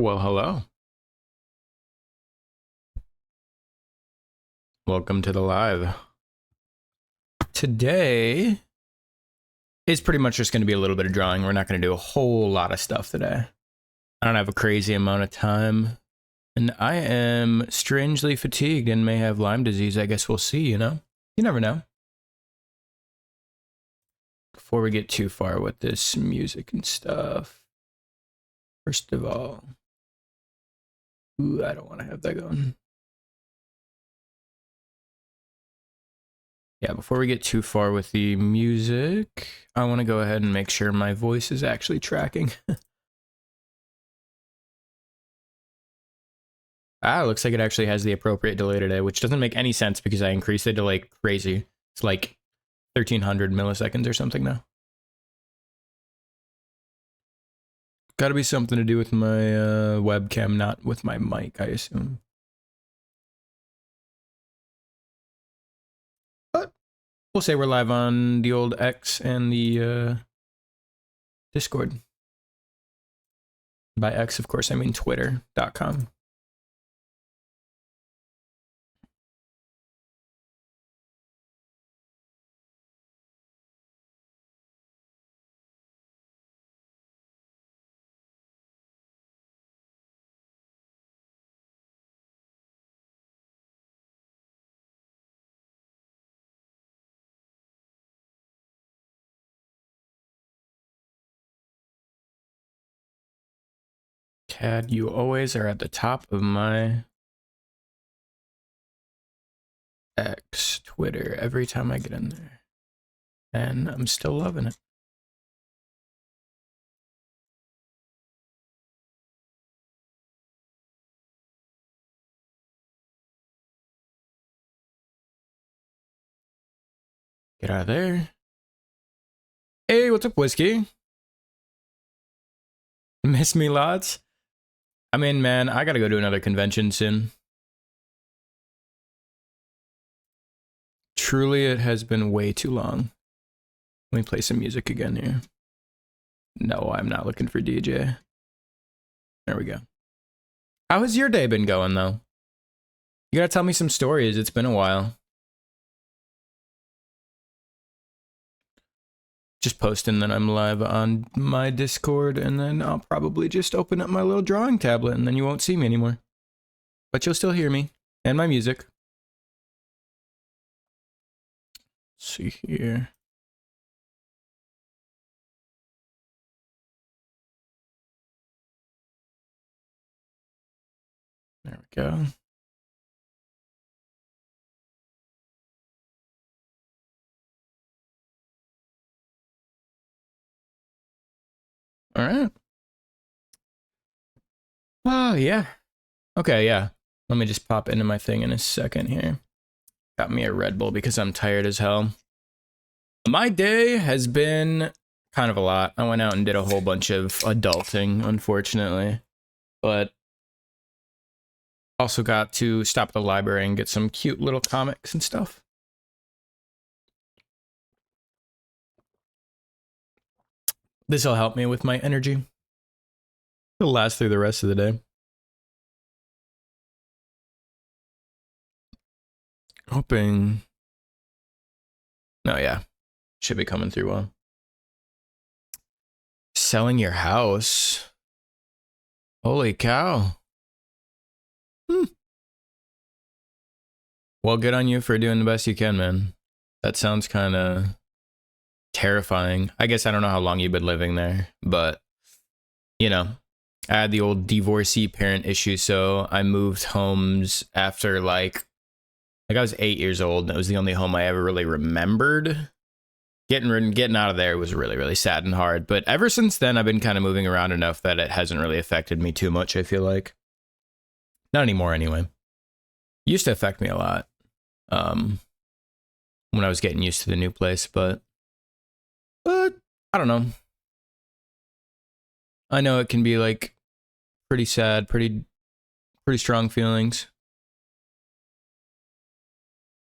Well, hello. Welcome to the live. Today is pretty much just going to be a little bit of drawing. We're not going to do a whole lot of stuff today. I don't have a crazy amount of time, and I am strangely fatigued and may have Lyme disease. I guess we'll see, you know? You never know. Before we get too far with this music and stuff, first of all, I don't want to have that going. Yeah, before we get too far with the music, I want to go ahead and make sure my voice is actually tracking. Looks like it actually has the appropriate delay today, which doesn't make any sense because I increased the delay crazy. It's like 1300 milliseconds or something now. Gotta be something to do with my webcam, not with my mic, I assume. But we'll say we're live on the old X and the Discord. By X, of course, I mean twitter.com. Cad, you always are at the top of my X Twitter every time I get in there. And I'm still loving it. Get out of there. Hey, what's up, Whiskey? Miss me lots? I mean, man, I gotta go to another convention soon. Truly, it has been way too long. Let me play some music again here. No, I'm not looking for DJ. There we go. How has your day been going, though? You gotta tell me some stories. It's been a while. Just posting that I'm live on my Discord, and then I'll probably just open up my little drawing tablet, and then you won't see me anymore. But you'll still hear me and my music. Let's see here. There we go. All right. Oh, yeah. Okay, yeah. Let me just pop into my thing in a second here. Got me a Red Bull because I'm tired as hell. My day has been kind of a lot. I went out and did a whole bunch of adulting, unfortunately. But also got to stop at the library and get some cute little comics and stuff. This will help me with my energy. It'll last through the rest of the day. Hoping. Oh, yeah. Should be coming through well. Selling your house. Holy cow. Well, good on you for doing the best you can, man. That sounds kind of terrifying. I guess I don't know how long you've been living there, but, you know, I had the old divorcee parent issue, so I moved homes after, like I was 8 years old, and it was the only home I ever really remembered. Getting out of there was really, really sad and hard. But ever since then, I've been kind of moving around enough that it hasn't really affected me too much, I feel like. Not anymore, anyway. Used to affect me a lot when I was getting used to the new place, but I don't know. I know it can be, like, pretty sad, pretty strong feelings.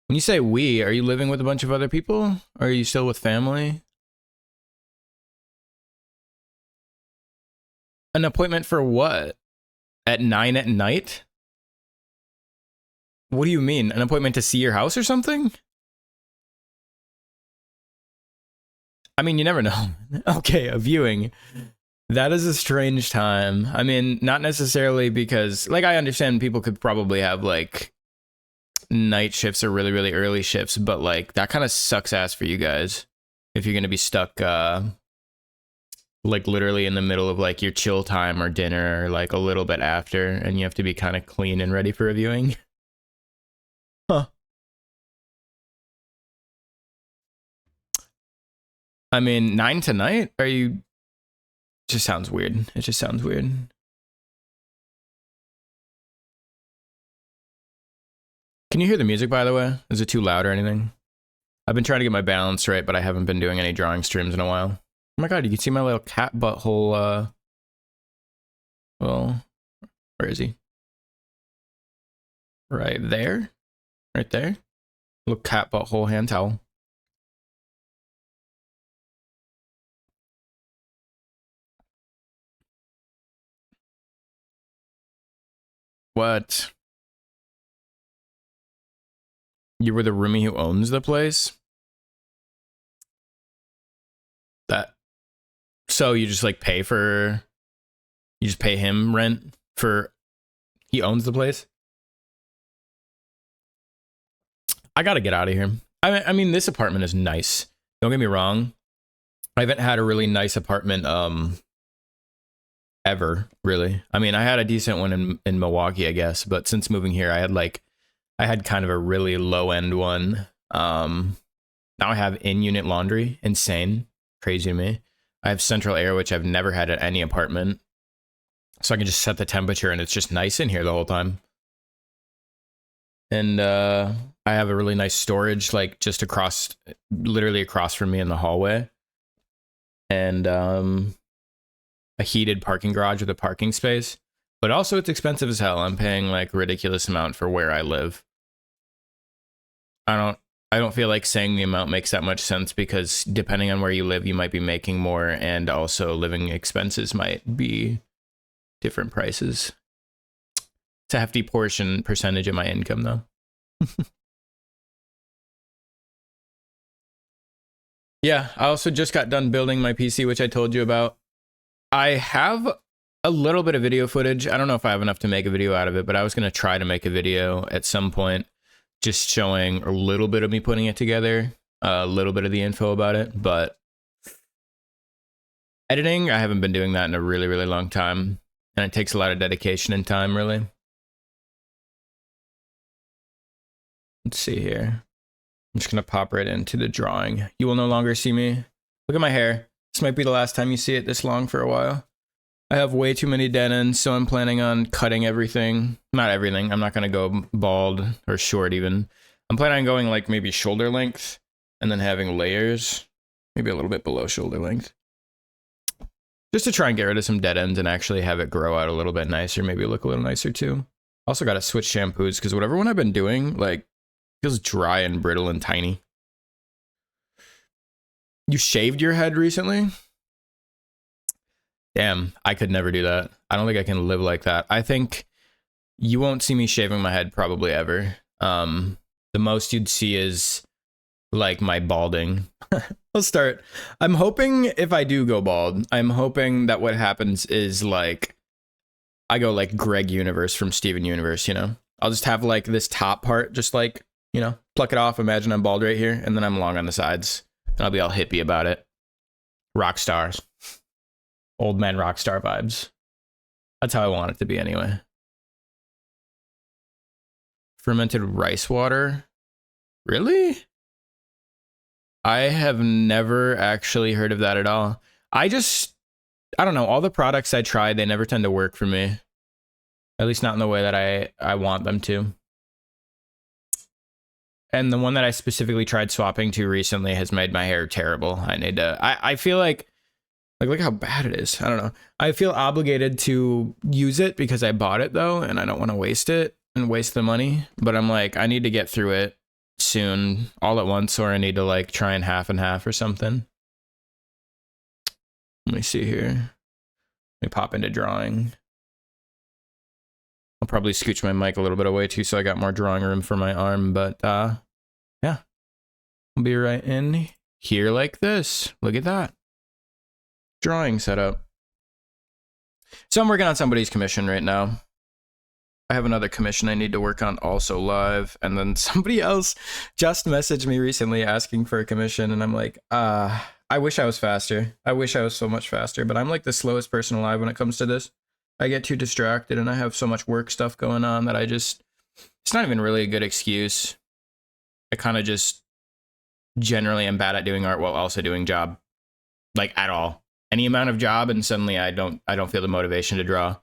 When you say we, are you living with a bunch of other people? Or are you still with family? An appointment for what? At 9 at night? What do you mean? An appointment to see your house or something? I mean, you never know. Okay, a viewing. That is a strange time. I mean, not necessarily because, like, I understand people could probably have, like, night shifts or really, really early shifts, but, like, that kind of sucks ass for you guys. If you're going to be stuck, like, literally in the middle of, like, your chill time or dinner or, like, a little bit after, and you have to be kind of clean and ready for a viewing. Huh. I mean, 9 tonight? Are you... Just sounds weird. It just sounds weird. Can you hear the music, by the way? Is it too loud or anything? I've been trying to get my balance right, but I haven't been doing any drawing streams in a while. Oh my god, you can see my little cat butthole, well, where is he? Right there? Right there? Little cat butthole hand towel. What? You were the roomie who owns the place? That... So you just, like, pay for... You just pay him rent for... He owns the place? I gotta get out of here. I mean, this apartment is nice. Don't get me wrong. I haven't had a really nice apartment, ever, really. I mean, I had a decent one in Milwaukee, I guess, but since moving here, I had kind of a really low-end one. Now I have in-unit laundry. Insane. Crazy to me. I have central air, which I've never had at any apartment. So I can just set the temperature, and it's just nice in here the whole time. And I have a really nice storage, like, just across, literally across from me in the hallway. And a heated parking garage with a parking space. But also it's expensive as hell. I'm paying, like, a ridiculous amount for where I live. I don't feel like saying the amount makes that much sense because depending on where you live, you might be making more, and also living expenses might be different prices. It's a hefty percentage of my income, though. Yeah, I also just got done building my PC, which I told you about. I have a little bit of video footage. I don't know if I have enough to make a video out of it, but I was going to try to make a video at some point just showing a little bit of me putting it together, a little bit of the info about it, but editing, I haven't been doing that in a really, really long time, and it takes a lot of dedication and time, really. Let's see here. I'm just going to pop right into the drawing. You will no longer see me. Look at my hair. This might be the last time you see it this long for a while. I have way too many dead ends, so I'm planning on cutting everything. Not everything. I'm not going to go bald or short even. I'm planning on going, like, maybe shoulder length and then having layers. Maybe a little bit below shoulder length. Just to try and get rid of some dead ends and actually have it grow out a little bit nicer. Maybe look a little nicer too. Also got to switch shampoos because whatever one I've been doing, like, feels dry and brittle and tiny. You shaved your head recently? Damn, I could never do that. I don't think I can live like that. I think you won't see me shaving my head probably ever. The most you'd see is, like, my balding. I'll start. I'm hoping if I do go bald, I'm hoping that what happens is, like, I go like Greg Universe from Steven Universe, you know? I'll just have, like, this top part, just, like, you know, pluck it off. Imagine I'm bald right here, and then I'm long on the sides. And I'll be all hippie about it. Rock stars. Old man rock star vibes. That's how I want it to be anyway. Fermented rice water? Really? I have never actually heard of that at all. I don't know. All the products I try, they never tend to work for me. At least not in the way that I want them to. And the one that I specifically tried swapping to recently has made my hair terrible. I need to... I feel like look how bad it is. I don't know. I feel obligated to use it because I bought it, though, and I don't want to waste it and waste the money. But I'm like, I need to get through it soon, all at once, or I need to, like, try and half or something. Let me see here. Let me pop into drawing. I'll probably scooch my mic a little bit away too, so I got more drawing room for my arm. But yeah, I'll be right in here like this. Look at that drawing setup. So I'm working on somebody's commission right now. I have another commission I need to work on also live, and then somebody else just messaged me recently asking for a commission, and I'm like, I wish I was faster. I wish I was so much faster, but I'm like the slowest person alive when it comes to this. I get too distracted, and I have so much work stuff going on that it's not even really a good excuse. I kind of just generally am bad at doing art while also doing job, like at all. Any amount of job, and suddenly I don't feel the motivation to draw.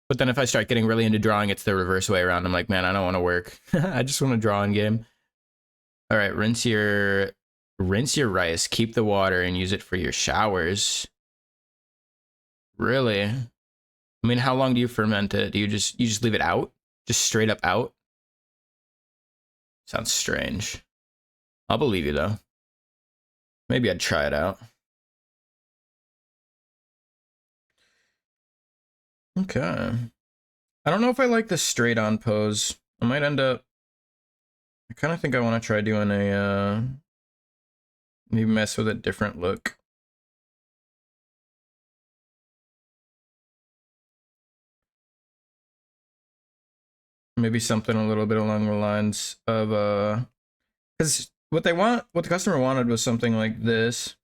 But then if I start getting really into drawing, it's the reverse way around. I'm like, man, I don't want to work. I just want to draw in game. All right, rinse your rice, keep the water, and use it for your showers. Really? I mean, how long do you ferment it? Do you just leave it out? Just straight up out? Sounds strange. I'll believe you though. Maybe I'd try it out. Okay. I don't know if I like the straight on pose. I might end up... I kind of think I want to try doing a... maybe mess with a different look. Maybe something a little bit along the lines of... because what the customer wanted was something like this.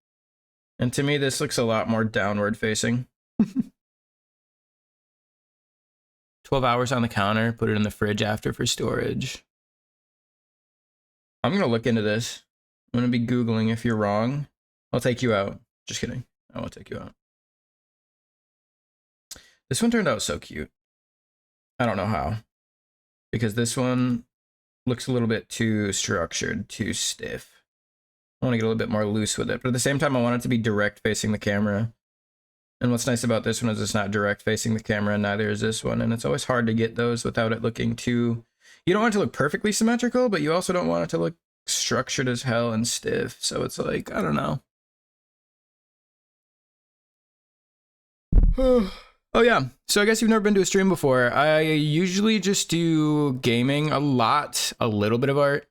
And to me, this looks a lot more downward facing. 12 hours on the counter, put it in the fridge after for storage. I'm going to look into this. I'm going to be Googling if you're wrong. I'll take you out. Just kidding. I won't take you out. This one turned out so cute. I don't know how. Because this one looks a little bit too structured, too stiff. I want to get a little bit more loose with it. But at the same time, I want it to be direct facing the camera. And what's nice about this one is it's not direct facing the camera, and neither is this one. And it's always hard to get those without it looking too... You don't want it to look perfectly symmetrical, but you also don't want it to look structured as hell and stiff. So it's like, I don't know. Oh yeah, so I guess you've never been to a stream before. I usually just do gaming a little bit of art.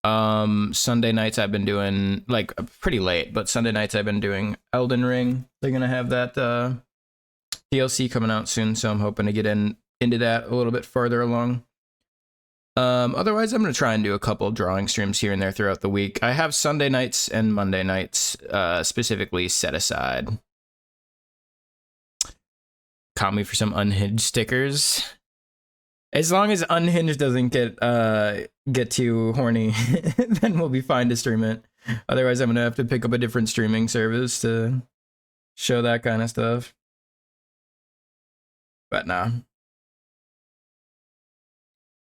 Sunday nights I've been doing, like, pretty late, but Sunday nights I've been doing Elden Ring. They're gonna have that DLC coming out soon, so I'm hoping to get into that a little bit farther along. Otherwise, I'm gonna try and do a couple drawing streams here and there throughout the week. I have Sunday nights and Monday nights specifically set aside. Call me for some Unhinged stickers. As long as Unhinged doesn't get too horny, then we'll be fine to stream it. Otherwise, I'm gonna have to pick up a different streaming service to show that kind of stuff. But nah.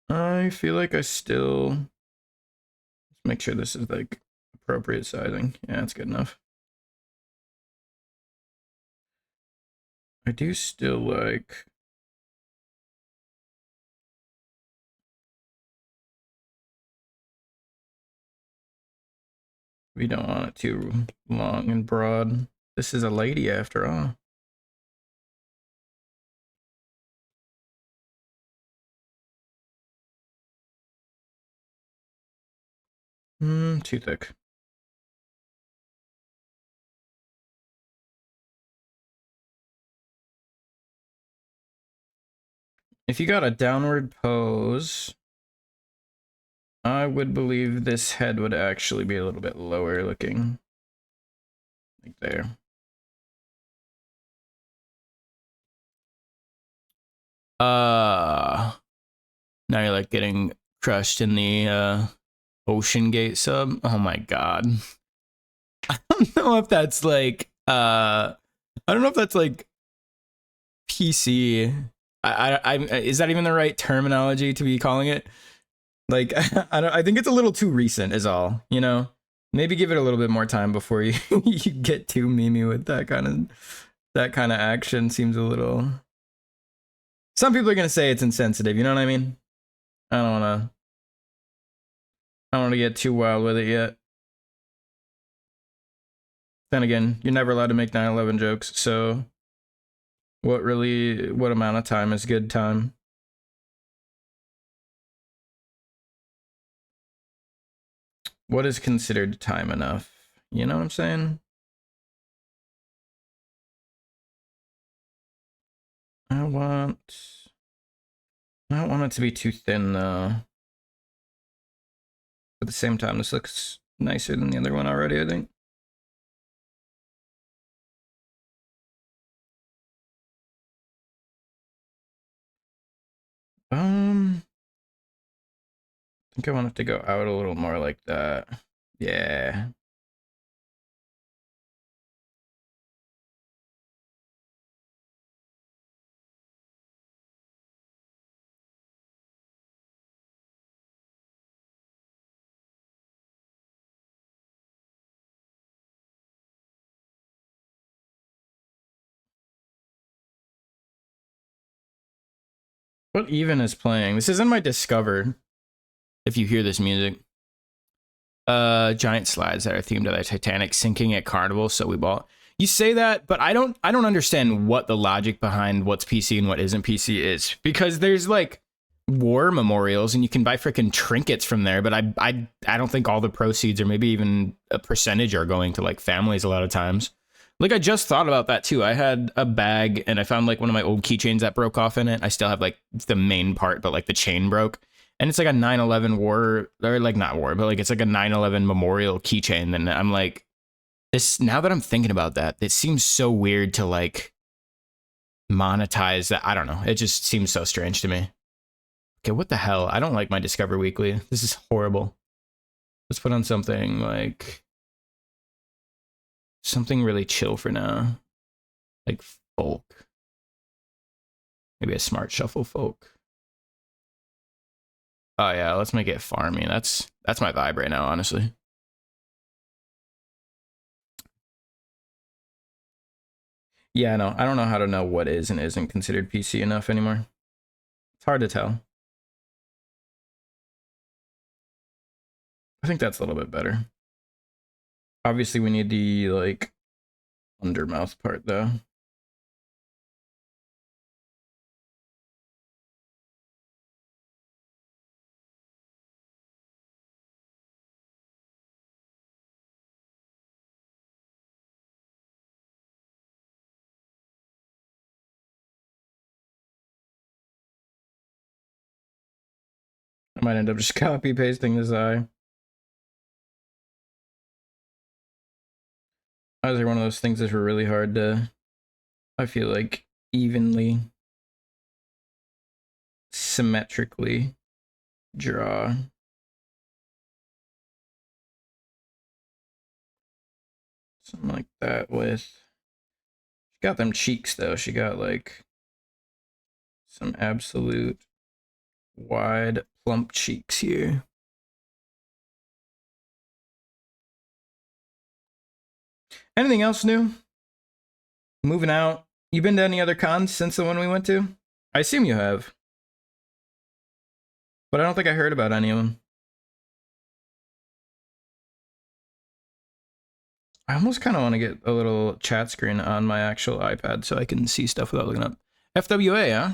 I feel like I still... Let's make sure this is like appropriate sizing. Yeah, it's good enough. I do still like... We don't want it too long and broad. This is a lady after all. Too thick. If you got a downward pose, I would believe this head would actually be a little bit lower looking. Like there. Now you're like getting crushed in the Ocean Gate sub. Oh my god. I don't know if that's like PC. Is that even the right terminology to be calling it? Like, I think it's a little too recent is all, you know? Maybe give it a little bit more time before you you get too memey with that kind of action. Seems a little... Some people are gonna say it's insensitive, you know what I mean? I don't wanna get too wild with it yet. Then again, you're never allowed to make 9/11 jokes, so What amount of time is good time? What is considered time enough? You know what I'm saying? I don't want it to be too thin though. At the same time, this looks nicer than the other one already, I think. I think I want it to go out a little more like that. Yeah. What even is playing? This isn't my Discover. If you hear this music. Giant slides that are themed to the Titanic sinking at Carnival, so we bought. You say that, but I don't understand what the logic behind what's PC and what isn't PC is, because there's like war memorials and you can buy freaking trinkets from there, but I don't think all the proceeds or maybe even a percentage are going to like families a lot of times. Like I just thought about that too. I had a bag and I found like one of my old keychains that broke off in it. I still have like the main part, but like the chain broke. And it's like a 9/11 war, or like not war, but like it's like a 9/11 memorial keychain. And I'm like, this, now that I'm thinking about that, it seems so weird to like monetize that. I don't know. It just seems so strange to me. Okay, what the hell? I don't like my Discover Weekly. This is horrible. Let's put on something like something really chill for now. Like folk. Maybe a smart shuffle folk. Oh yeah, let's make it farmy. That's my vibe right now, honestly. Yeah, no, I don't know how to know what is and isn't considered PC enough anymore. It's hard to tell. I think that's a little bit better. Obviously, we need the like undermouth part though. I might end up just copy pasting this eye. Eyes are one of those things that are really hard to, I feel like, evenly, symmetrically draw. Something like that with, she got them cheeks though. She got like some absolute wide plump cheeks here. Anything else new? Moving out. You been to any other cons since the one we went to? I assume you have. But I don't think I heard about any of them. I almost kind of want to get a little chat screen on my actual iPad so I can see stuff without looking up. FWA, huh?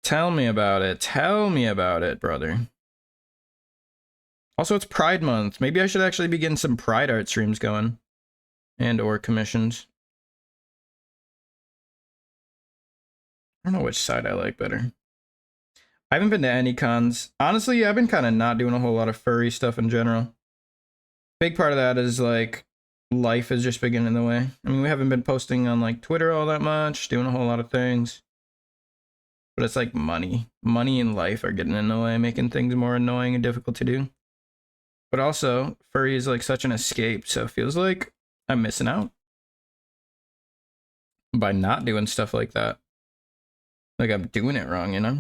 Tell me about it. Tell me about it, brother. Also, it's Pride Month. Maybe I should actually begin some Pride art streams going. And or commissions. I don't know which side I like better. I haven't been to any cons. Honestly, I've been kind of not doing a whole lot of furry stuff in general. Big part of that is like life is just beginning in the way. I mean, we haven't been posting on like Twitter all that much, doing a whole lot of things. But it's like money. Money and life are getting in the way, making things more annoying and difficult to do. But also, furry is like such an escape, so it feels like I'm missing out by not doing stuff like that. Like I'm doing it wrong, you know?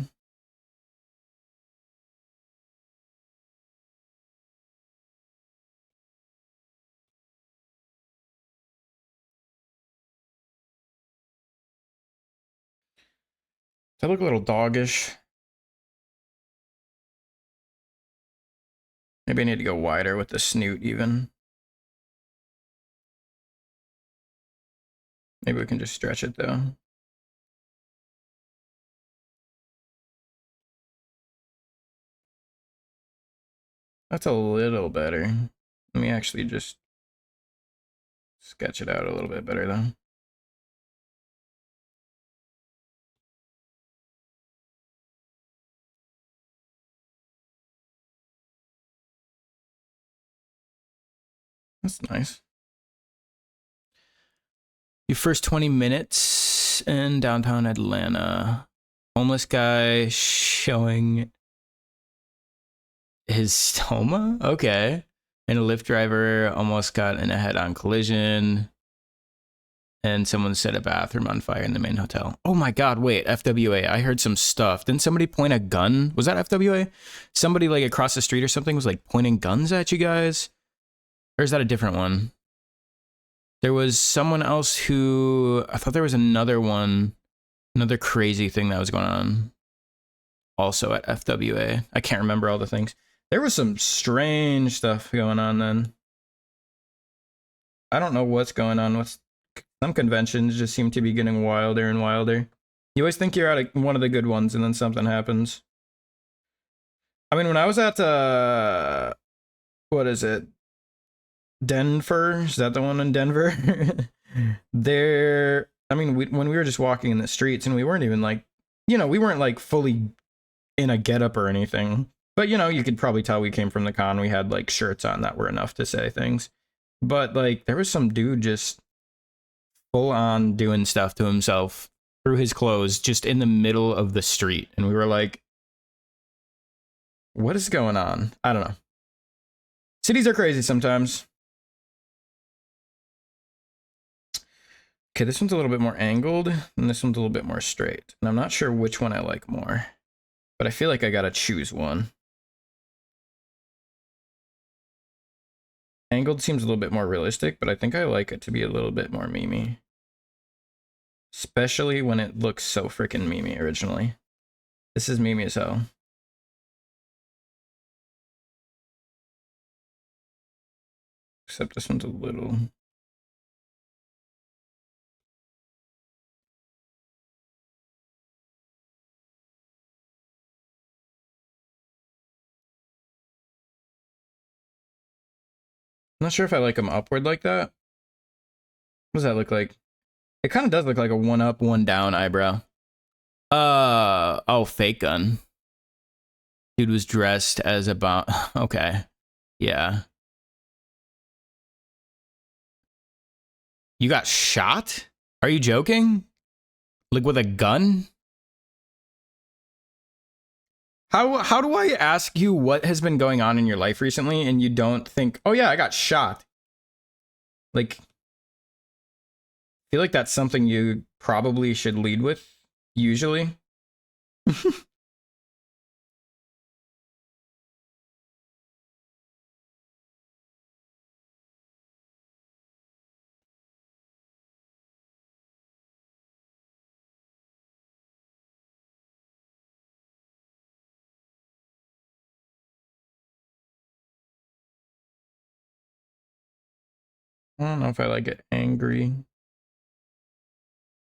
Does that look a little doggish? Maybe I need to go wider with the snoot even. Maybe we can just stretch it though. That's a little better. Let me actually just sketch it out a little bit better though. That's nice. Your first 20 minutes in downtown Atlanta. Homeless guy showing his stoma? Okay. And a Lyft driver almost got in a head-on collision. And someone set a bathroom on fire in the main hotel. Oh my god, wait, FWA. I heard some stuff. Didn't somebody point a gun? Was that FWA? Somebody like across the street or something was like pointing guns at you guys? Or is that a different one? There was someone else who... I thought there was another one. Another crazy thing that was going on. Also at FWA. I can't remember all the things. There was some strange stuff going on then. I don't know what's going on with... Some conventions just seem to be getting wilder and wilder. You always think you're at one of the good ones and then something happens. I mean, when I was at... what is it? Denver? Is that the one in Denver? There... I mean, when we were just walking in the streets and we weren't even like... You know, we weren't like fully in a getup or anything. But, you know, you could probably tell we came from the con. We had like shirts on that were enough to say things. But like, there was some dude just full on doing stuff to himself through his clothes just in the middle of the street. And we were like, what is going on? I don't know. Cities are crazy sometimes. Okay, this one's a little bit more angled, and this one's a little bit more straight. And I'm not sure which one I like more, but I feel like I gotta choose one. Angled seems a little bit more realistic, but I think I like it to be a little bit more memey. Especially when it looks so freaking memey originally. This is memey as hell. Except this one's a little... I'm not sure if I like them upward like that. What does that look like? It kind of does look like a one up, one down eyebrow. Oh, fake gun. Dude was dressed as a bomb. Okay. Yeah. You got shot? Are you joking? Like with a gun? How do I ask you what has been going on in your life recently and you don't think, oh yeah, I got shot? Like, I feel like that's something you probably should lead with, usually. I don't know if I like it angry.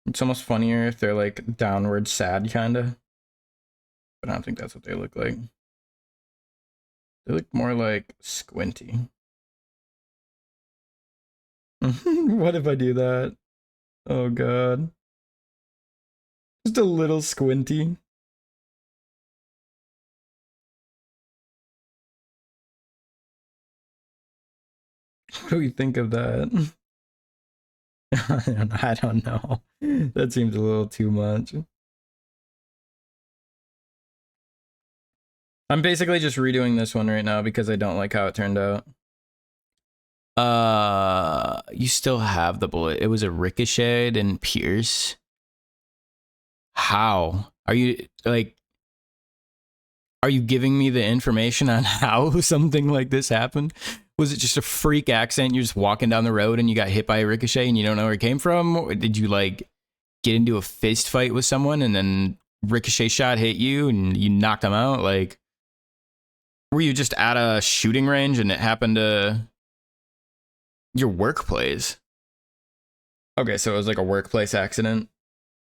It's almost funnier if they're like downward sad, kinda. But I don't think that's what they look like. They look more like squinty. What if I do that? Oh god. Just a little squinty. What do we think of that? I don't know. That seems a little too much. I'm basically just redoing this one right now because I don't like how it turned out. You still have the bullet. It was a ricocheted and pierce. How? Are you like, are you giving me the information on how something like this happened? Was it just a freak accident? You're just walking down the road and you got hit by a ricochet and you don't know where it came from? Or did you like get into a fist fight with someone and then ricochet shot hit you and you knocked them out? Like, were you just at a shooting range and it happened to your workplace? Okay, so it was like a workplace accident.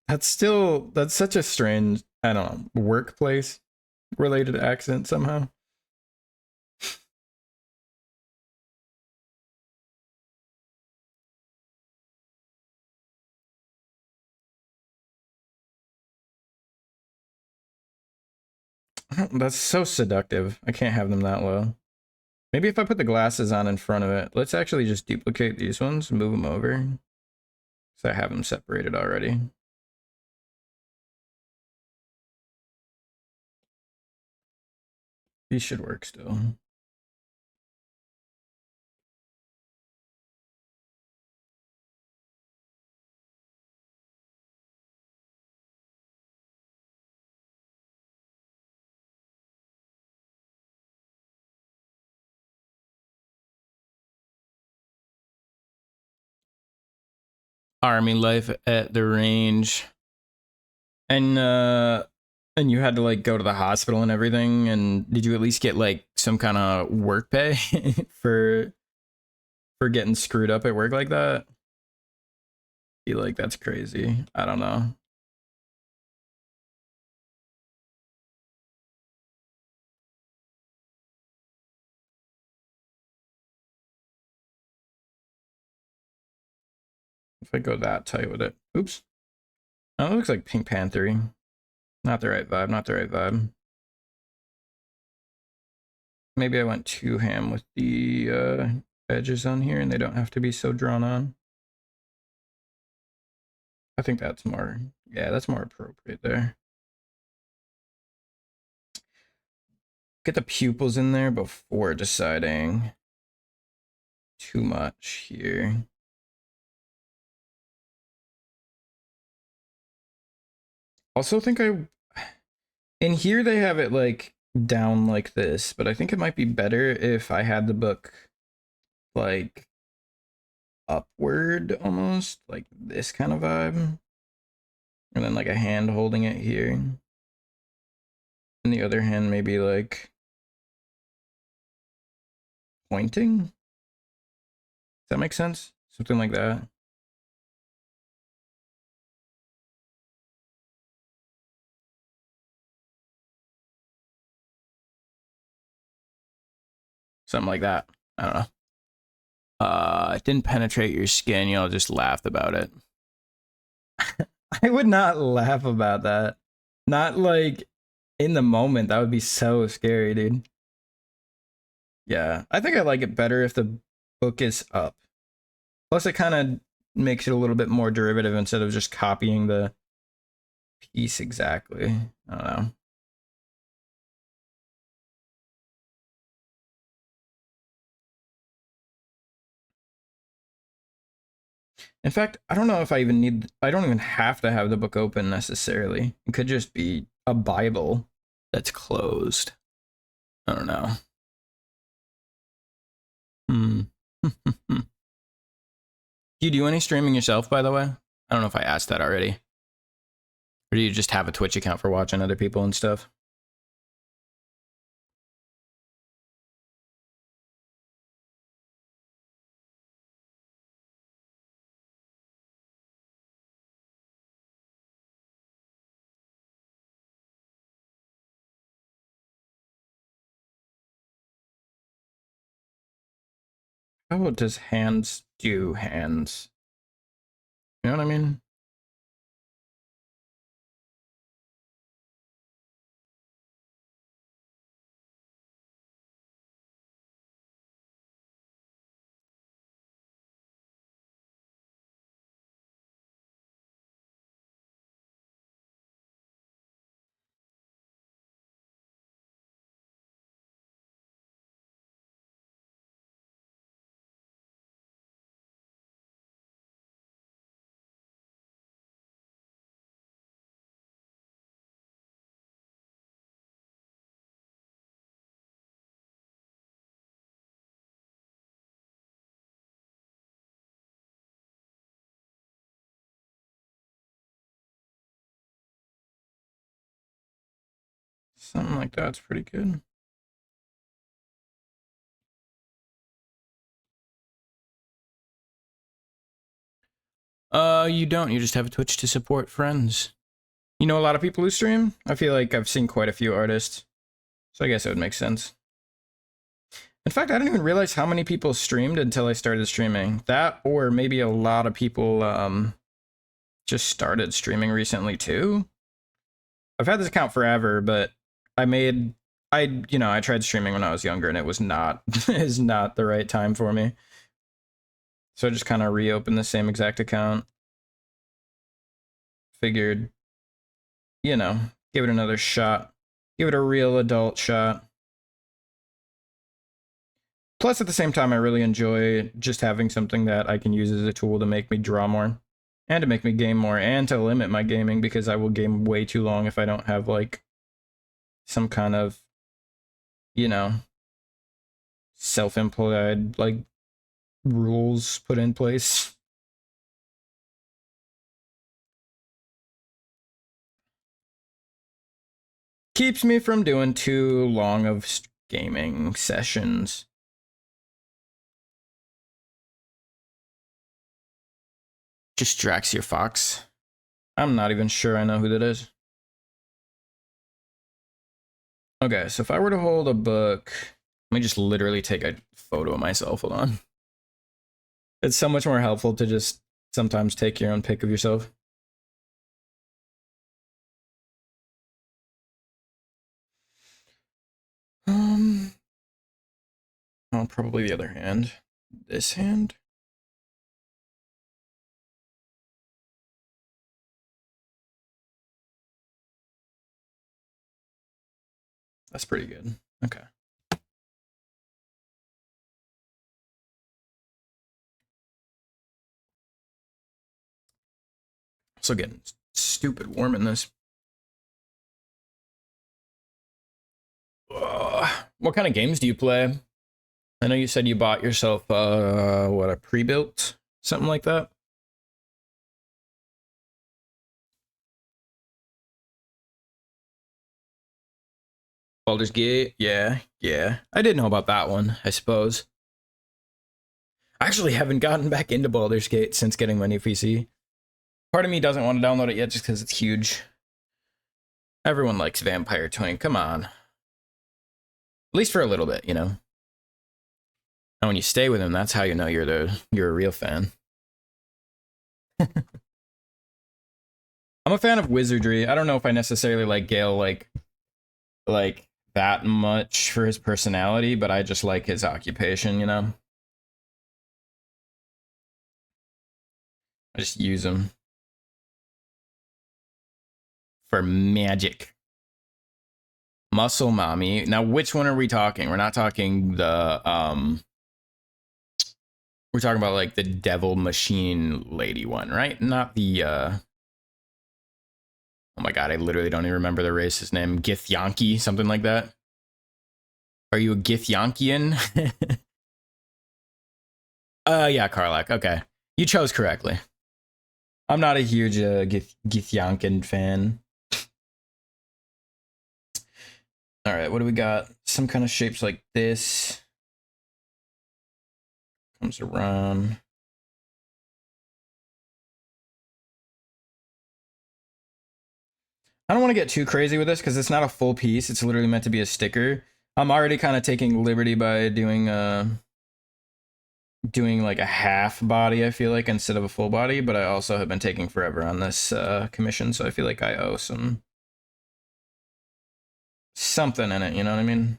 That's such a strange, I don't know, workplace related accident somehow. That's so seductive. I can't have them that low. Maybe if I put the glasses on in front of it, let's actually just duplicate these ones, move them over. So I have them separated already. These should work still. Army life at the range. And you had to like go to the hospital and everything, and did you at least get like some kind of work pay for getting screwed up at work like that? I feel like that's crazy. I don't know. If I go that tight with it. Oops. Oh, it looks like Pink Panthery. Not the right vibe, not the right vibe. Maybe I went too ham with the edges on here and they don't have to be so drawn on. I think that's more, yeah, that's more appropriate there. Get the pupils in there before deciding too much here. Also think in here they have it like down like this, but I think it might be better if I had the book like upward almost, like this kind of vibe. And then like a hand holding it here. And the other hand maybe like pointing. Does that make sense? Something like that. Something like that. I don't know. It didn't penetrate your skin. Y'all just laughed about it. I would not laugh about that. Not like in the moment. That would be so scary, dude. Yeah, I think I like it better if the book is up. Plus, it kind of makes it a little bit more derivative instead of just copying the piece exactly. I don't know. In fact, I don't know if I don't even have to have the book open necessarily. It could just be a Bible that's closed. I don't know. Hmm. Do you do any streaming yourself, by the way? I don't know if I asked that already. Or do you just have a Twitch account for watching other people and stuff? How does hands do hands? You know what I mean? Something like that's pretty good. You don't. You just have a Twitch to support friends. You know a lot of people who stream? I feel like I've seen quite a few artists. So I guess it would make sense. In fact, I didn't even realize how many people streamed until I started streaming. That, or maybe a lot of people just started streaming recently too. I've had this account forever, but I tried streaming when I was younger and it was not is not the right time for me. So I just kind of reopened the same exact account. Figured, give it another shot. Give it a real adult shot. Plus, at the same time, I really enjoy just having something that I can use as a tool to make me draw more, and to make me game more, and to limit my gaming, because I will game way too long if I don't have, like, some kind of, self-employed, like, rules put in place. Keeps me from doing too long of gaming sessions. Just Draxier Fox. I'm not even sure I know who that is. Okay, so if I were to hold a book, let me just literally take a photo of myself. Hold on. It's so much more helpful to just sometimes take your own pic of yourself. Oh, probably the other hand. This hand? That's pretty good. Okay. Also getting stupid warm in this. What kind of games do you play? I know you said you bought yourself, a pre-built? Something like that? Baldur's Gate? Yeah. I did know about that one, I suppose. I actually haven't gotten back into Baldur's Gate since getting my new PC. Part of me doesn't want to download it yet just because it's huge. Everyone likes Vampire Twin, come on. At least for a little bit, And when you stay with him, that's how you know you're a real fan. I'm a fan of wizardry. I don't know if I necessarily like Gale like that much for his personality, but I just like his occupation, I just use him for magic. Muscle Mommy. Now, which one are we talking? We're not talking the we're talking about like the devil machine lady one, right? Not the oh my god, I literally don't even remember the race's name. Githyanki, something like that. Are you a Githyankian? Yeah, Karlak. Okay. You chose correctly. I'm not a huge Githyankin fan. All right, what do we got? Some kind of shapes like this. Comes around. I don't want to get too crazy with this because it's not a full piece. It's literally meant to be a sticker. I'm already kind of taking liberty by doing like a half body, I feel like, instead of a full body, but I also have been taking forever on this commission, so I feel like I owe something in it, you know what I mean?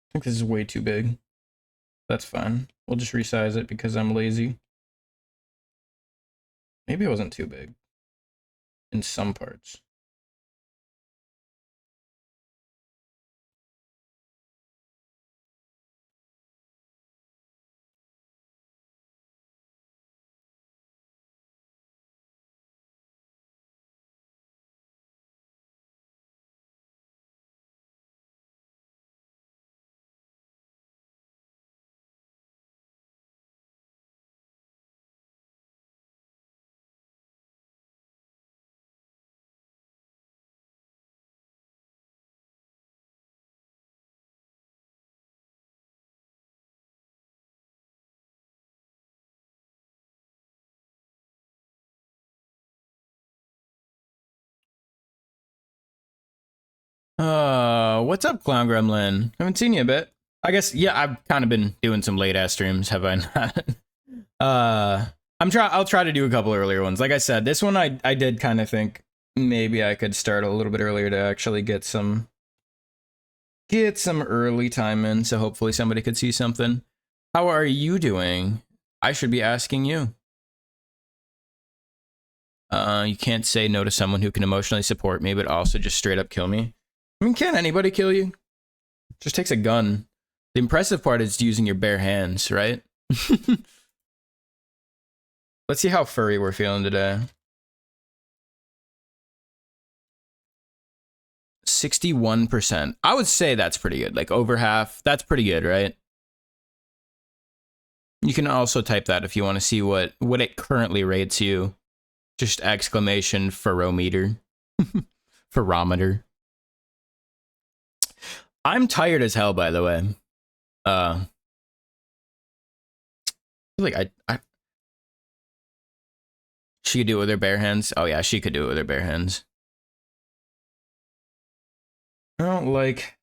I think this is way too big. That's fine. We'll just resize it because I'm lazy. Maybe it wasn't too big in some parts. what's up, Clown Gremlin? Haven't seen you a bit. I guess, yeah, I've kind of been doing some late ass streams, have I not? I'll try to do a couple earlier ones. Like I said, this one I did kind of think maybe I could start a little bit earlier to actually get some early time in, so hopefully somebody could see something. How are you doing? I should be asking you. You can't say no to someone who can emotionally support me, but also just straight up kill me. I mean, can't anybody kill you? Just takes a gun. The impressive part is using your bare hands, right? Let's see how furry we're feeling today. 61%. I would say that's pretty good. Like over half. That's pretty good, right? You can also type that if you want to see what it currently rates you. Just exclamation furrometer. Ferrometer. I'm tired as hell, by the way. I feel like she could do it with her bare hands. Oh yeah, she could do it with her bare hands. I don't like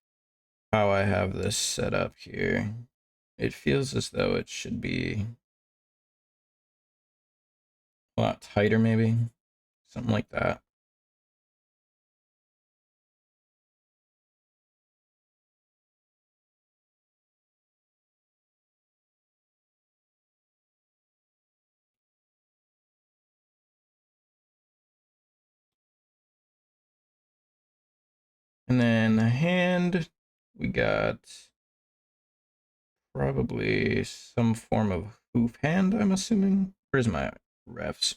how I have this set up here. It feels as though it should be a lot tighter, maybe. Something like that. And then a hand, we got probably some form of hoof hand, I'm assuming. Where's my refs?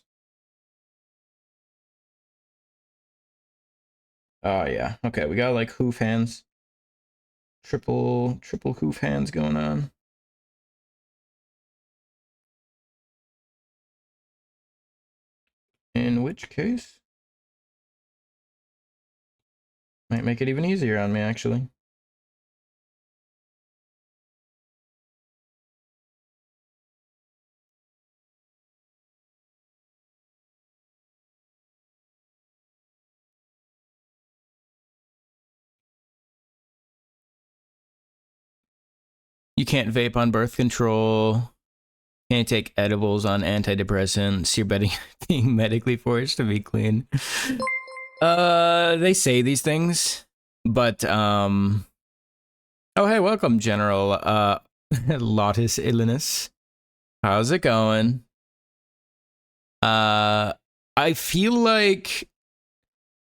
Oh yeah, okay, we got like hoof hands. Triple hoof hands going on. In which case, might make it even easier on me, actually. You can't vape on birth control. Can't take edibles on antidepressants. You're being medically forced to be clean. They say these things, but oh hey, welcome, General Lotus Illness. How's it going? I feel like,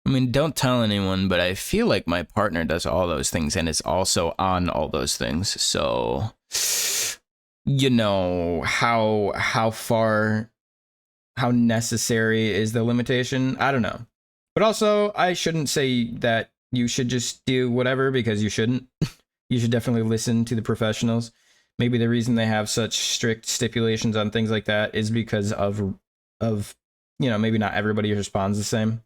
I mean, don't tell anyone, but I feel like my partner does all those things and is also on all those things. So, you know, how far, how necessary is the limitation? I don't know. But also, I shouldn't say that you should just do whatever, because you shouldn't. You should definitely listen to the professionals. Maybe the reason they have such strict stipulations on things like that is because of you know, maybe not everybody responds the same.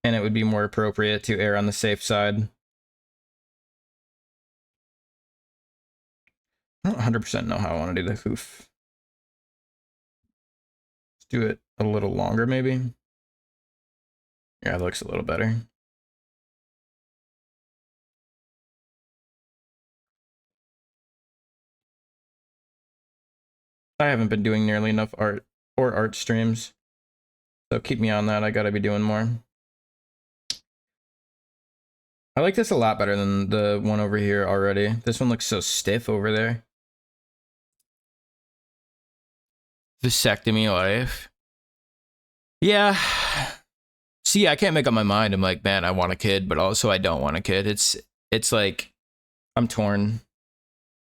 And it would be more appropriate to err on the safe side. I don't 100% know how I want to do the hoof. Let's do it a little longer, maybe. Yeah, it looks a little better. I haven't been doing nearly enough art or art streams, so keep me on that. I gotta be doing more. I like this a lot better than the one over here already. This one looks so stiff over there. Vasectomy life. Yeah. See, I can't make up my mind. I'm like, man, I want a kid, but also I don't want a kid. It's like I'm torn.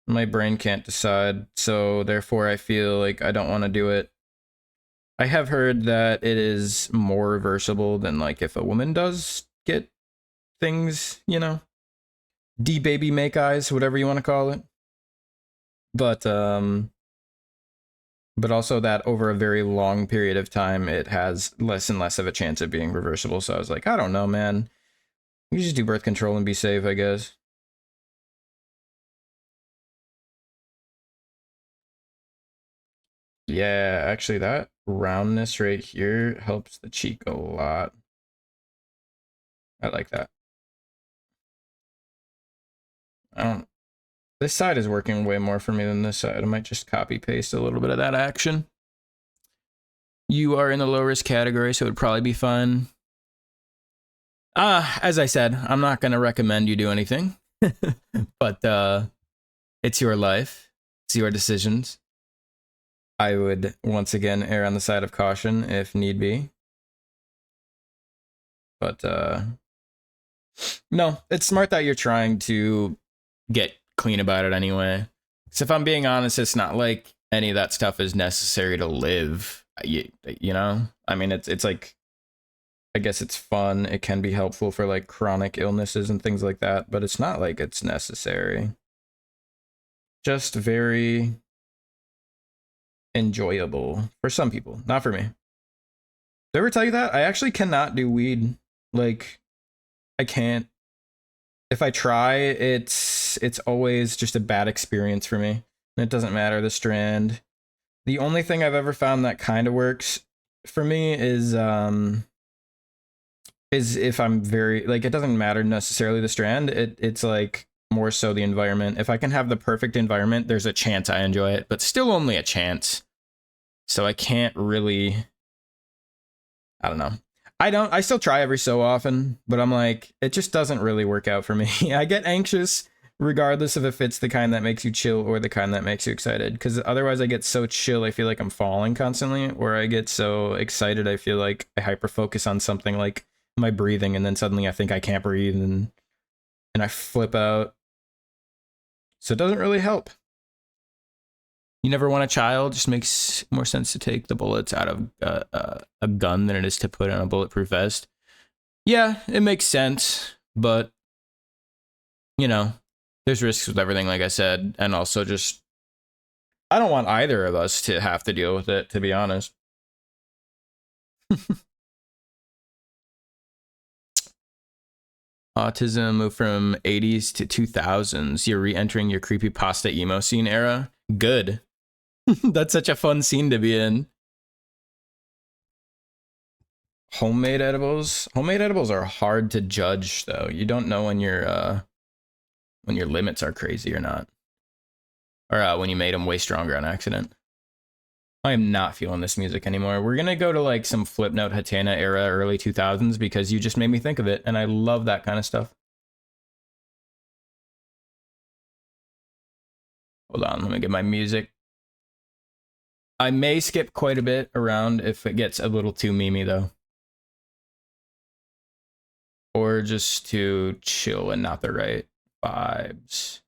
My brain can't decide, so therefore I feel like I don't want to do it. I have heard that it is more reversible than like if a woman does get things, you know, D-baby make eyes, whatever you want to call it. But also that over a very long period of time, it has less and less of a chance of being reversible. So I was like, I don't know, man. You just do birth control and be safe, I guess. Yeah, actually that roundness right here helps the cheek a lot. I like that. I don't. This side is working way more for me than this side. I might just copy paste a little bit of that action. You are in the low risk category, so it would probably be fine. As I said, I'm not gonna recommend you do anything, but it's your life, it's your decisions. I would once again err on the side of caution if need be. But no, it's smart that you're trying to get clean about it anyway. So if I'm being honest, it's not like any of that stuff is necessary to live. You know? I mean, it's like, I guess it's fun. It can be helpful for like chronic illnesses and things like that, but it's not like it's necessary. Just very enjoyable for some people, not for me. Did I ever tell you that? I actually cannot do weed. Like, I can't. If I try, it's always just a bad experience for me. And it doesn't matter the strand. The only thing I've ever found that kind of works for me is if I'm very like, it doesn't matter necessarily the strand. It's like more so the environment. If I can have the perfect environment, there's a chance I enjoy it, but still only a chance. So I can't really, I don't know. I still try every so often, but I'm like, it just doesn't really work out for me. I get anxious regardless of if it's the kind that makes you chill or the kind that makes you excited. Because otherwise I get so chill, I feel like I'm falling constantly, or I get so excited, I feel like I hyper focus on something like my breathing, and then suddenly I think I can't breathe, and I flip out. So it doesn't really help. You never want a child. Just makes more sense to take the bullets out of a gun than it is to put on a bulletproof vest. Yeah, it makes sense, but you know, there's risks with everything, like I said, and also just I don't want either of us to have to deal with it, to be honest. Autism moved from 80s to 2000s. You're re-entering your creepypasta emo scene era. Good. That's such a fun scene to be in. Homemade edibles. Homemade edibles are hard to judge, though. You don't know when your limits are crazy or not, or when you made them way stronger on accident. I am not feeling this music anymore. We're gonna go to like some Flipnote Hatana era, early 2000s, because you just made me think of it, and I love that kind of stuff. Hold on, let me get my music. I may skip quite a bit around if it gets a little too memey, though. Or just too chill and not the right vibes.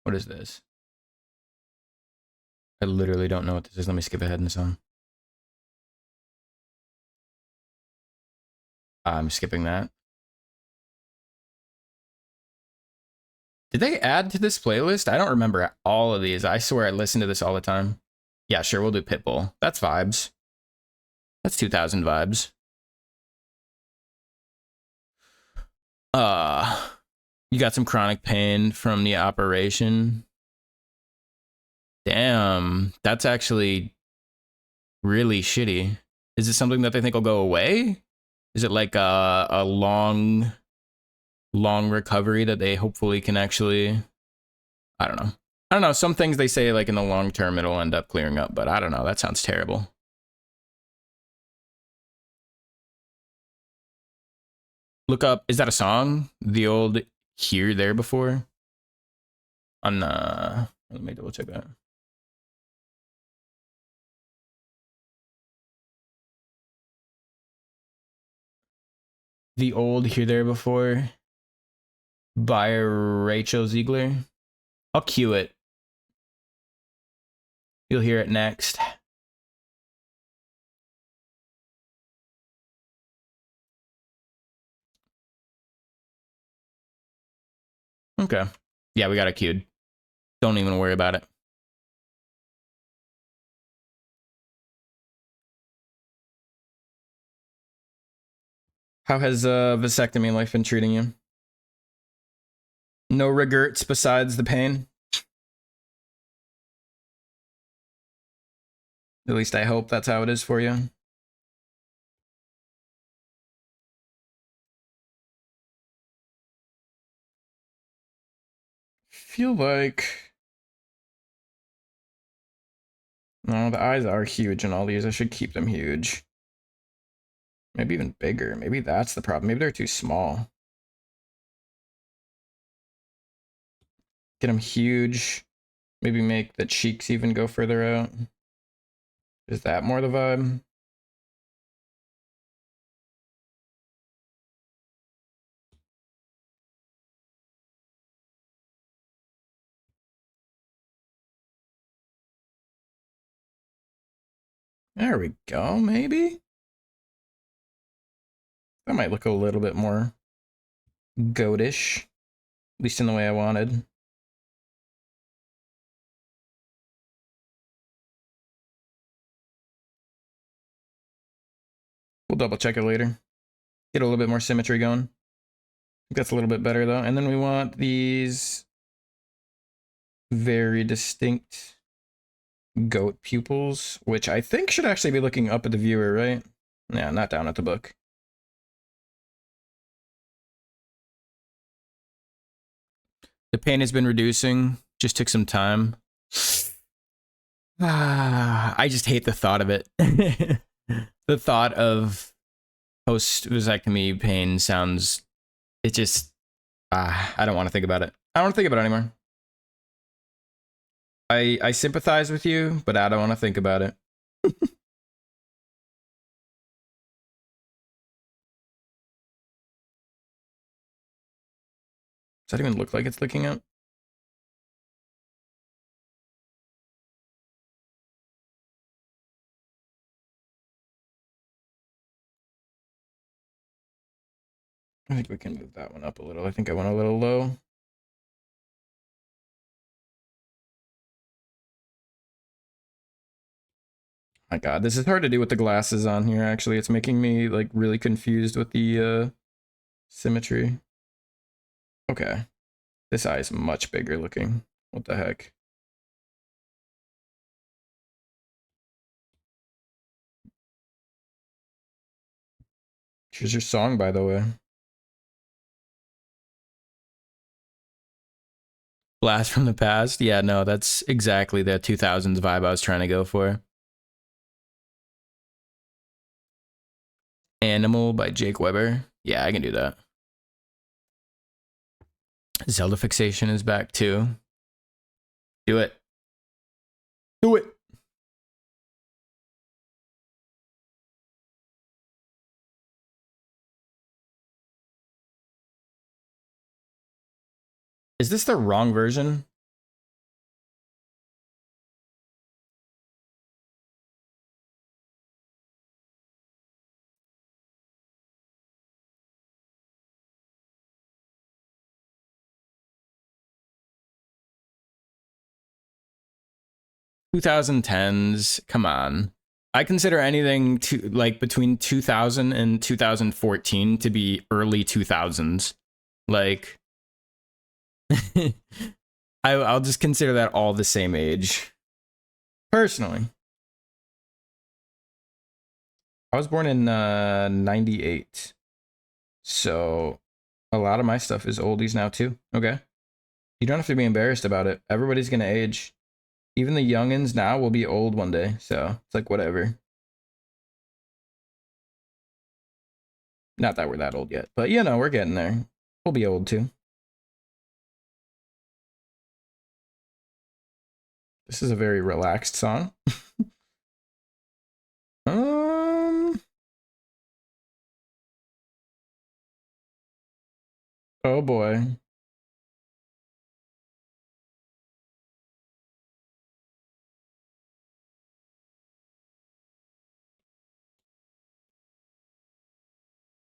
What is this? I literally don't know what this is. Let me skip ahead in the song. I'm skipping that. Did they add to this playlist? I don't remember all of these. I swear I listen to this all the time. Yeah, sure, we'll do Pitbull. That's vibes. That's 2000 vibes. You got some chronic pain from the operation. Damn, that's actually really shitty. Is it something that they think will go away? Is it like a long recovery that they hopefully can actually, I don't know. I don't know. Some things they say like in the long term it'll end up clearing up, but I don't know. That sounds terrible. Look up, is that a song? The old Here There Before? On let me double check that. The old Here There Before by Rachel Ziegler. I'll cue it. You'll hear it next. Okay. Yeah, we got it queued. Don't even worry about it. How has vasectomy life been treating you? No regrets besides the pain? At least I hope that's how it is for you. feel like... No, the eyes are huge in all these. I should keep them huge. Maybe even bigger. Maybe that's the problem. Maybe they're too small. Get them huge. Maybe make the cheeks even go further out. Is that more the vibe? There we go, maybe? That might look a little bit more goatish. At least in the way I wanted. We'll double check it later. Get a little bit more symmetry going. I think that's a little bit better though. And then we want these very distinct goat pupils, which I think should actually be looking up at the viewer, right? Yeah, not down at the book. The pain has been reducing. Just took some time. I just hate the thought of it. The thought of post-vasectomy pain sounds... It just... I don't want to think about it. I don't want to think about it anymore. I sympathize with you, but I don't want to think about it. Does that even look like it's looking up? I think we can move that one up a little. I think I went a little low. My God, this is hard to do with the glasses on here, actually. It's making me, like, really confused with the, symmetry. Okay. This eye is much bigger looking. What the heck? Here's your song, by the way. Blast from the Past? Yeah, no, that's exactly the 2000s vibe I was trying to go for. Animal by Jake Weber. Yeah, I can do that. Zelda Fixation is back too. Do it. Do it. Is this the wrong version? $2010s. Come on. I consider anything to like between 2000 and 2014 to be early 2000s. Like, I'll just consider that all the same age. Personally. I was born in 98. So a lot of my stuff is oldies now too. Okay. You don't have to be embarrassed about it. Everybody's gonna age. Even the youngins now will be old one day. So it's like whatever. Not that we're that old yet, but you know, we're getting there. We'll be old too. This is a very relaxed song. Oh boy.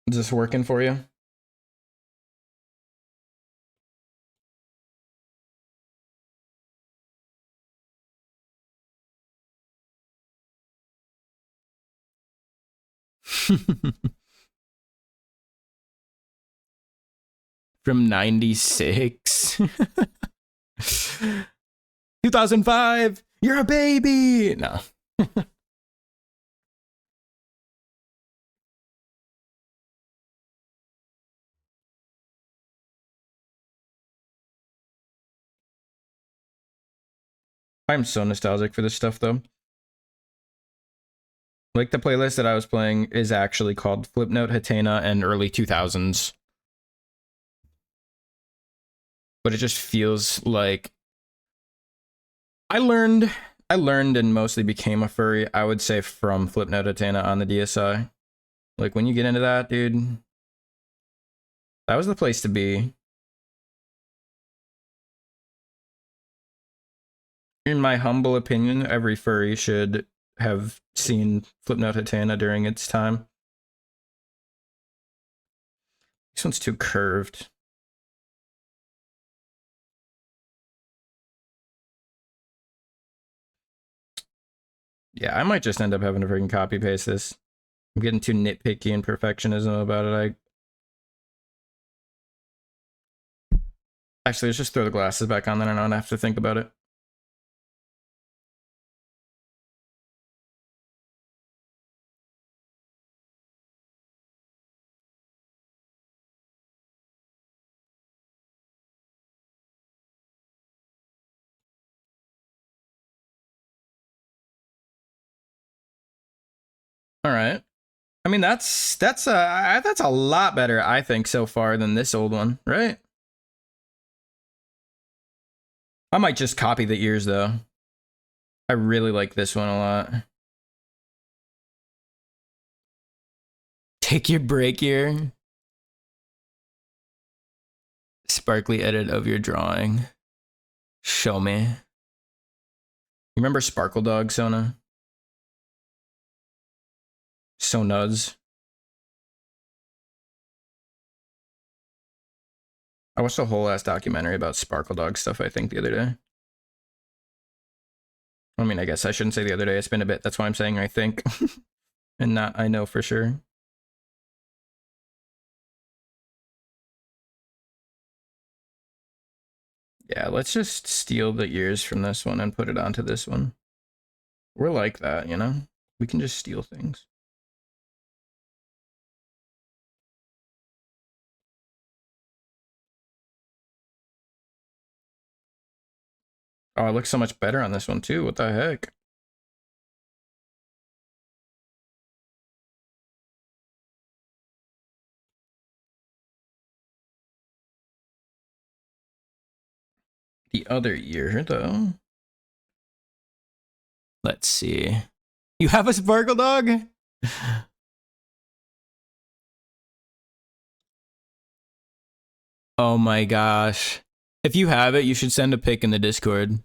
Is this working for you? From 96. 2005. You're a baby. No. I'm so nostalgic for this stuff though. Like the playlist that I was playing is actually called Flipnote, Hatena, and early 2000s. But it just feels like I learned and mostly became a furry, I would say, from Flipnote, Hatena on the DSi. Like when you get into that, dude, that was the place to be. In my humble opinion, every furry should have seen Flipnote Hatena during its time. This one's too curved. Yeah, I might just end up having to freaking copy paste this. I'm getting too nitpicky and perfectionism about it. Actually, let's just throw the glasses back on, then I don't have to think about it. All right. I mean, that's a lot better, I think, so far than this old one, right? I might just copy the ears though. I really like this one a lot. Take your break here. Sparkly edit of your drawing. Show me. You remember Sparkle Dog, Sona? So nuds. I watched a whole ass documentary about Sparkle Dog stuff, I think, the other day. I mean, I guess I shouldn't say the other day. It's been a bit. That's why I'm saying I think. And not I know for sure. Yeah, let's just steal the ears from this one and put it onto this one. We're like that, you know? We can just steal things. Oh, it looks so much better on this one too. What the heck? The other ear, though. Let's see. You have a Sparkle Dog? Oh my gosh. If you have it, you should send a pic in the Discord.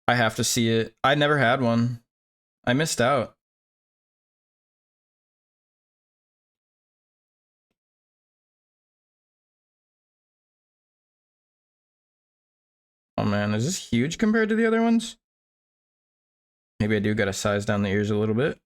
I have to see it. I never had one. I missed out. Oh man, is this huge compared to the other ones? Maybe I do gotta size down the ears a little bit.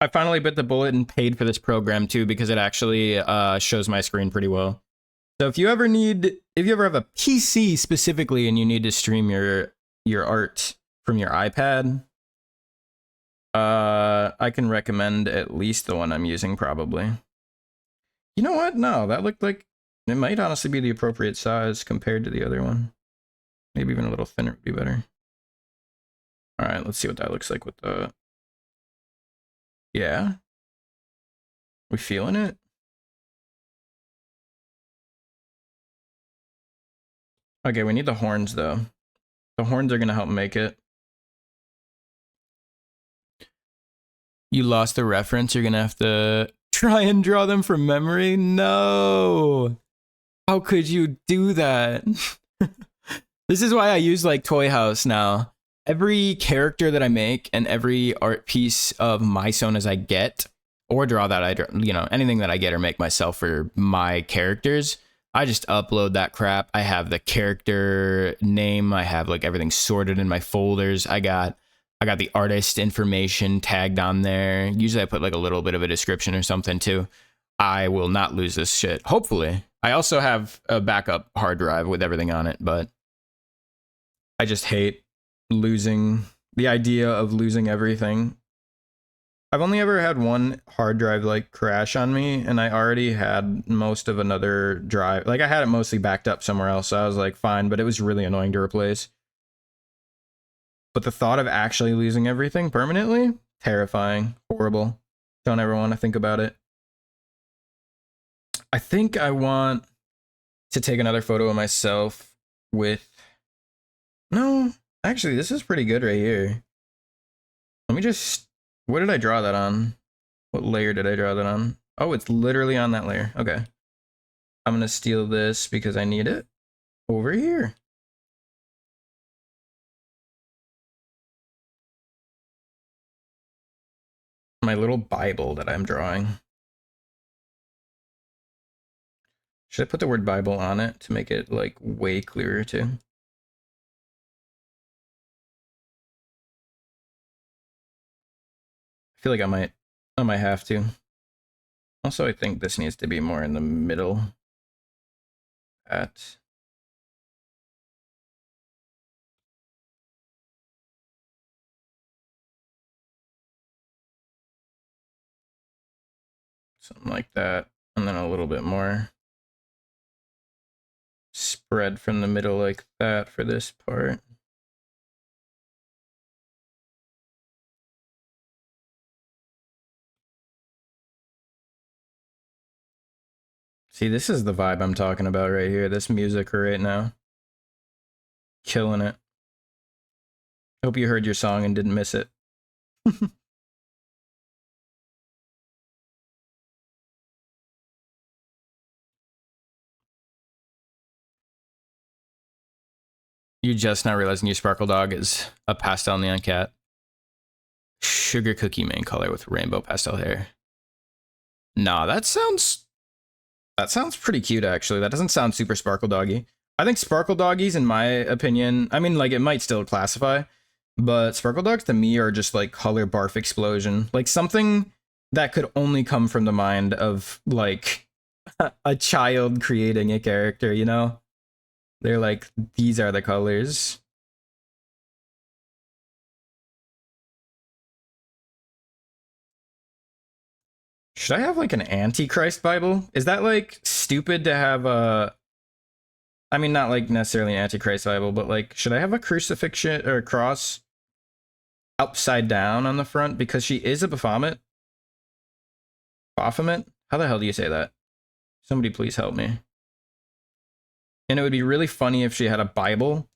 I finally bit the bullet and paid for this program too because it actually shows my screen pretty well. So if you ever have a PC specifically and you need to stream your art from your iPad, I can recommend at least the one I'm using probably. You know what? No, that looked like it might honestly be the appropriate size compared to the other one. Maybe even a little thinner would be better. All right, let's see what that looks like with the... Yeah. We feeling it? Okay, we need the horns though. The horns are gonna help make it. You lost the reference, you're gonna have to try and draw them from memory? No! How could you do that? This is why I use like Toy House now. Every character that I make and every art piece of my Sonas I get, or draw that I draw, you know, anything that I get or make myself for my characters, I just upload that crap. I have the character name. I have like everything sorted in my folders. I got the artist information tagged on there. Usually I put like a little bit of a description or something too. I will not lose this shit. Hopefully. I also have a backup hard drive with everything on it, but I just hate losing the idea of losing everything. I've only ever had one hard drive like crash on me, and I already had most of another drive. Like I had it mostly backed up somewhere else, so I was like fine, but it was really annoying to replace. But the thought of actually losing everything permanently, terrifying, horrible. Don't ever want to think about it. I think I want to take another photo of myself with... No, actually, this is pretty good right here. Let me just... Where did I draw that on? What layer did I draw that on? Oh, it's literally on that layer. Okay. I'm gonna steal this because I need it over here. My little Bible that I'm drawing. Should I put the word Bible on it to make it like way clearer too? I feel like I might have to. Also, I think this needs to be more in the middle. At something like that, and then a little bit more spread from the middle like that for this part. See, this is the vibe I'm talking about right here. This music right now. Killing it. Hope you heard your song and didn't miss it. You're just not realizing your Sparkle Dog is a pastel neon cat. Sugar cookie main color with rainbow pastel hair. Nah, that sounds pretty cute actually. That doesn't sound super Sparkle Doggy. I think Sparkle Doggies, in my opinion, I mean, like, it might still classify, but Sparkle Dogs to me are just like color barf explosion. Like something that could only come from the mind of like a child creating a character, you know? They're like, these are the colors. Should I have like an Antichrist Bible? Is that like stupid to have a... I mean, not like necessarily an Antichrist Bible, but like, should I have a crucifixion or a cross upside down on the front? Because she is a Baphomet. Baphomet? How the hell do you say that? Somebody please help me. And it would be really funny if she had a Bible,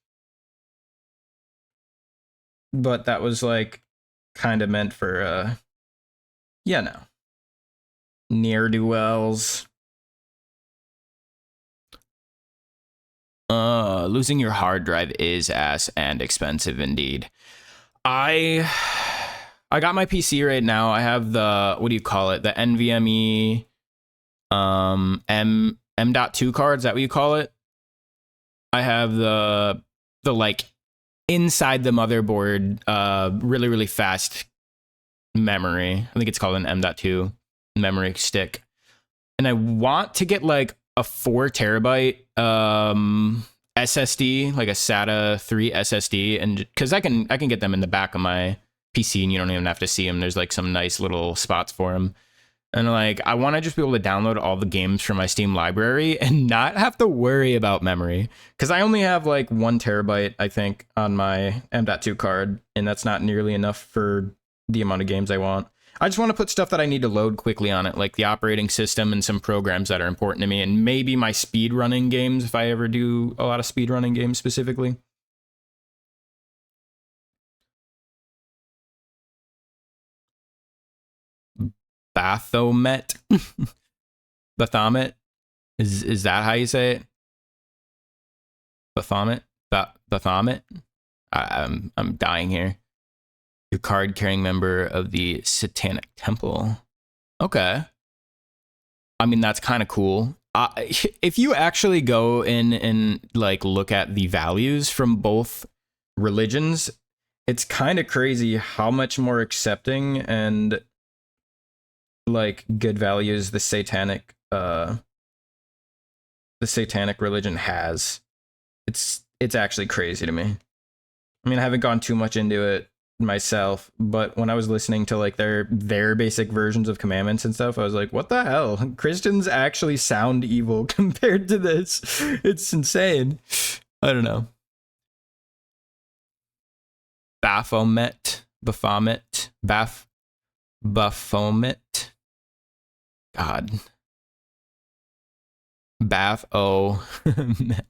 but that was like kind of meant for, yeah, no. Ne'er-do-wells. Losing your hard drive is ass and expensive indeed. I got my PC right now. I have the, what do you call it? The NVMe M.2 card. Is that what you call it? I have the like inside the motherboard really, really fast memory. I think it's called an M.2 memory stick. And I want to get like a 4 terabyte SSD, like a SATA 3 SSD, and because I can get them in the back of my PC and you don't even have to see them. There's like some nice little spots for them. And like, I want to just be able to download all the games from my Steam library and not have to worry about memory. Because I only have like 1 terabyte, I think, on my M.2 card, and that's not nearly enough for the amount of games I want. I just want to put stuff that I need to load quickly on it, like the operating system and some programs that are important to me, and maybe my speedrunning games, if I ever do a lot of speedrunning games specifically. Baphomet? Baphomet? Is that how you say it? Baphomet? Baphomet? I'm dying here. Your card-carrying member of the Satanic Temple. Okay. I mean, that's kind of cool. If you actually go in and like look at the values from both religions, it's kind of crazy how much more accepting and like good values the satanic religion has. It's actually crazy to me. I mean, I haven't gone too much into it myself, but when I was listening to like their basic versions of commandments and stuff, I was like, what the hell? Christians actually sound evil compared to this. It's insane. I don't know. Baphomet. Baphomet. Baphomet. God. Baphomet.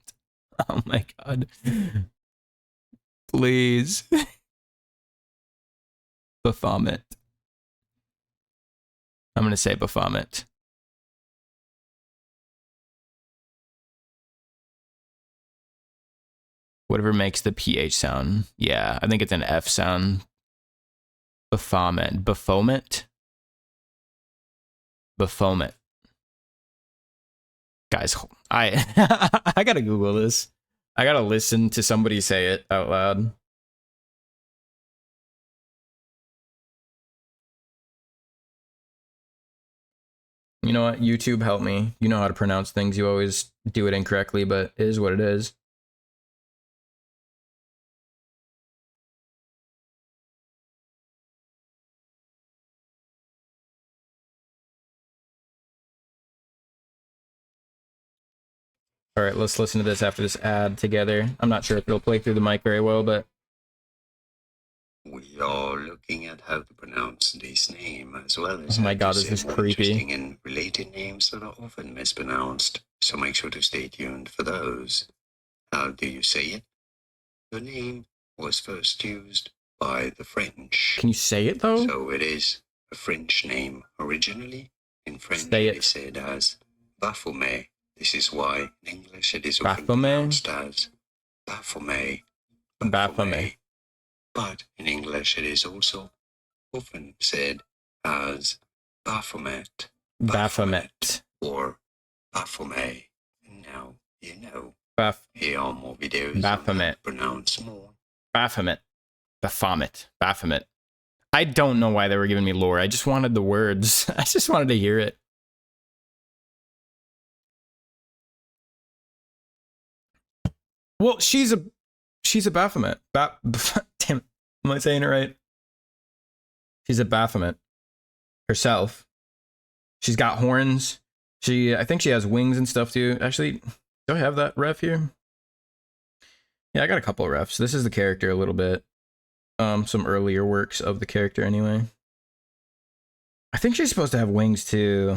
Oh my god. Please. Baphomet. I'm going to say Baphomet. Whatever makes the PH sound. Yeah, I think it's an F sound. Baphomet. Baphomet? Baphomet. Guys, I gotta Google this. I gotta listen to somebody say it out loud. You know what? YouTube, help me. You know how to pronounce things. You always do it incorrectly, but it is what it is. All right, let's listen to this after this ad together. I'm not sure if it'll play through the mic very well, but... We are looking at how to pronounce this name, as well as oh my god, this is creepy. interesting and related names that are often mispronounced, so make sure to stay tuned for those. How do you say it? The name was first used by the French. Can you say it, though? So it is a French name originally. In French, it is said as Baphomet. This is why in English it is often pronounced as Baphomet. Baphomet. But in English it is also often said as Baphomet. Baphomet. Or Baphomet. And now you know. Here are more videos. Baphomet. Pronounce more. Baphomet. Baphomet. Baphomet. I don't know why they were giving me lore. I just wanted the words. I just wanted to hear it. Well, she's a Baphomet. Damn, am I saying it right? She's a Baphomet herself. She's got horns. I think she has wings and stuff too. Actually, do I have that ref here? Yeah, I got a couple of refs. This is the character a little bit. Some earlier works of the character anyway. I think she's supposed to have wings too.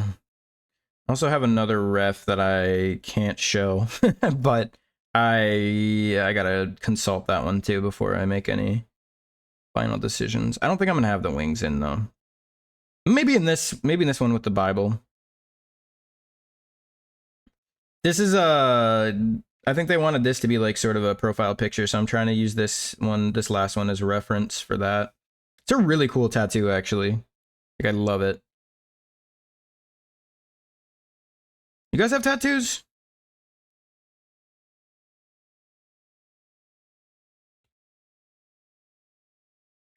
I also have another ref that I can't show, but I gotta consult that one too before I make any final decisions. I don't think I'm gonna have the wings in though. Maybe in this one with the Bible. This is I think they wanted this to be like sort of a profile picture, so I'm trying to use this last one as a reference for that. It's a really cool tattoo, actually. Like, I love it. You guys have tattoos?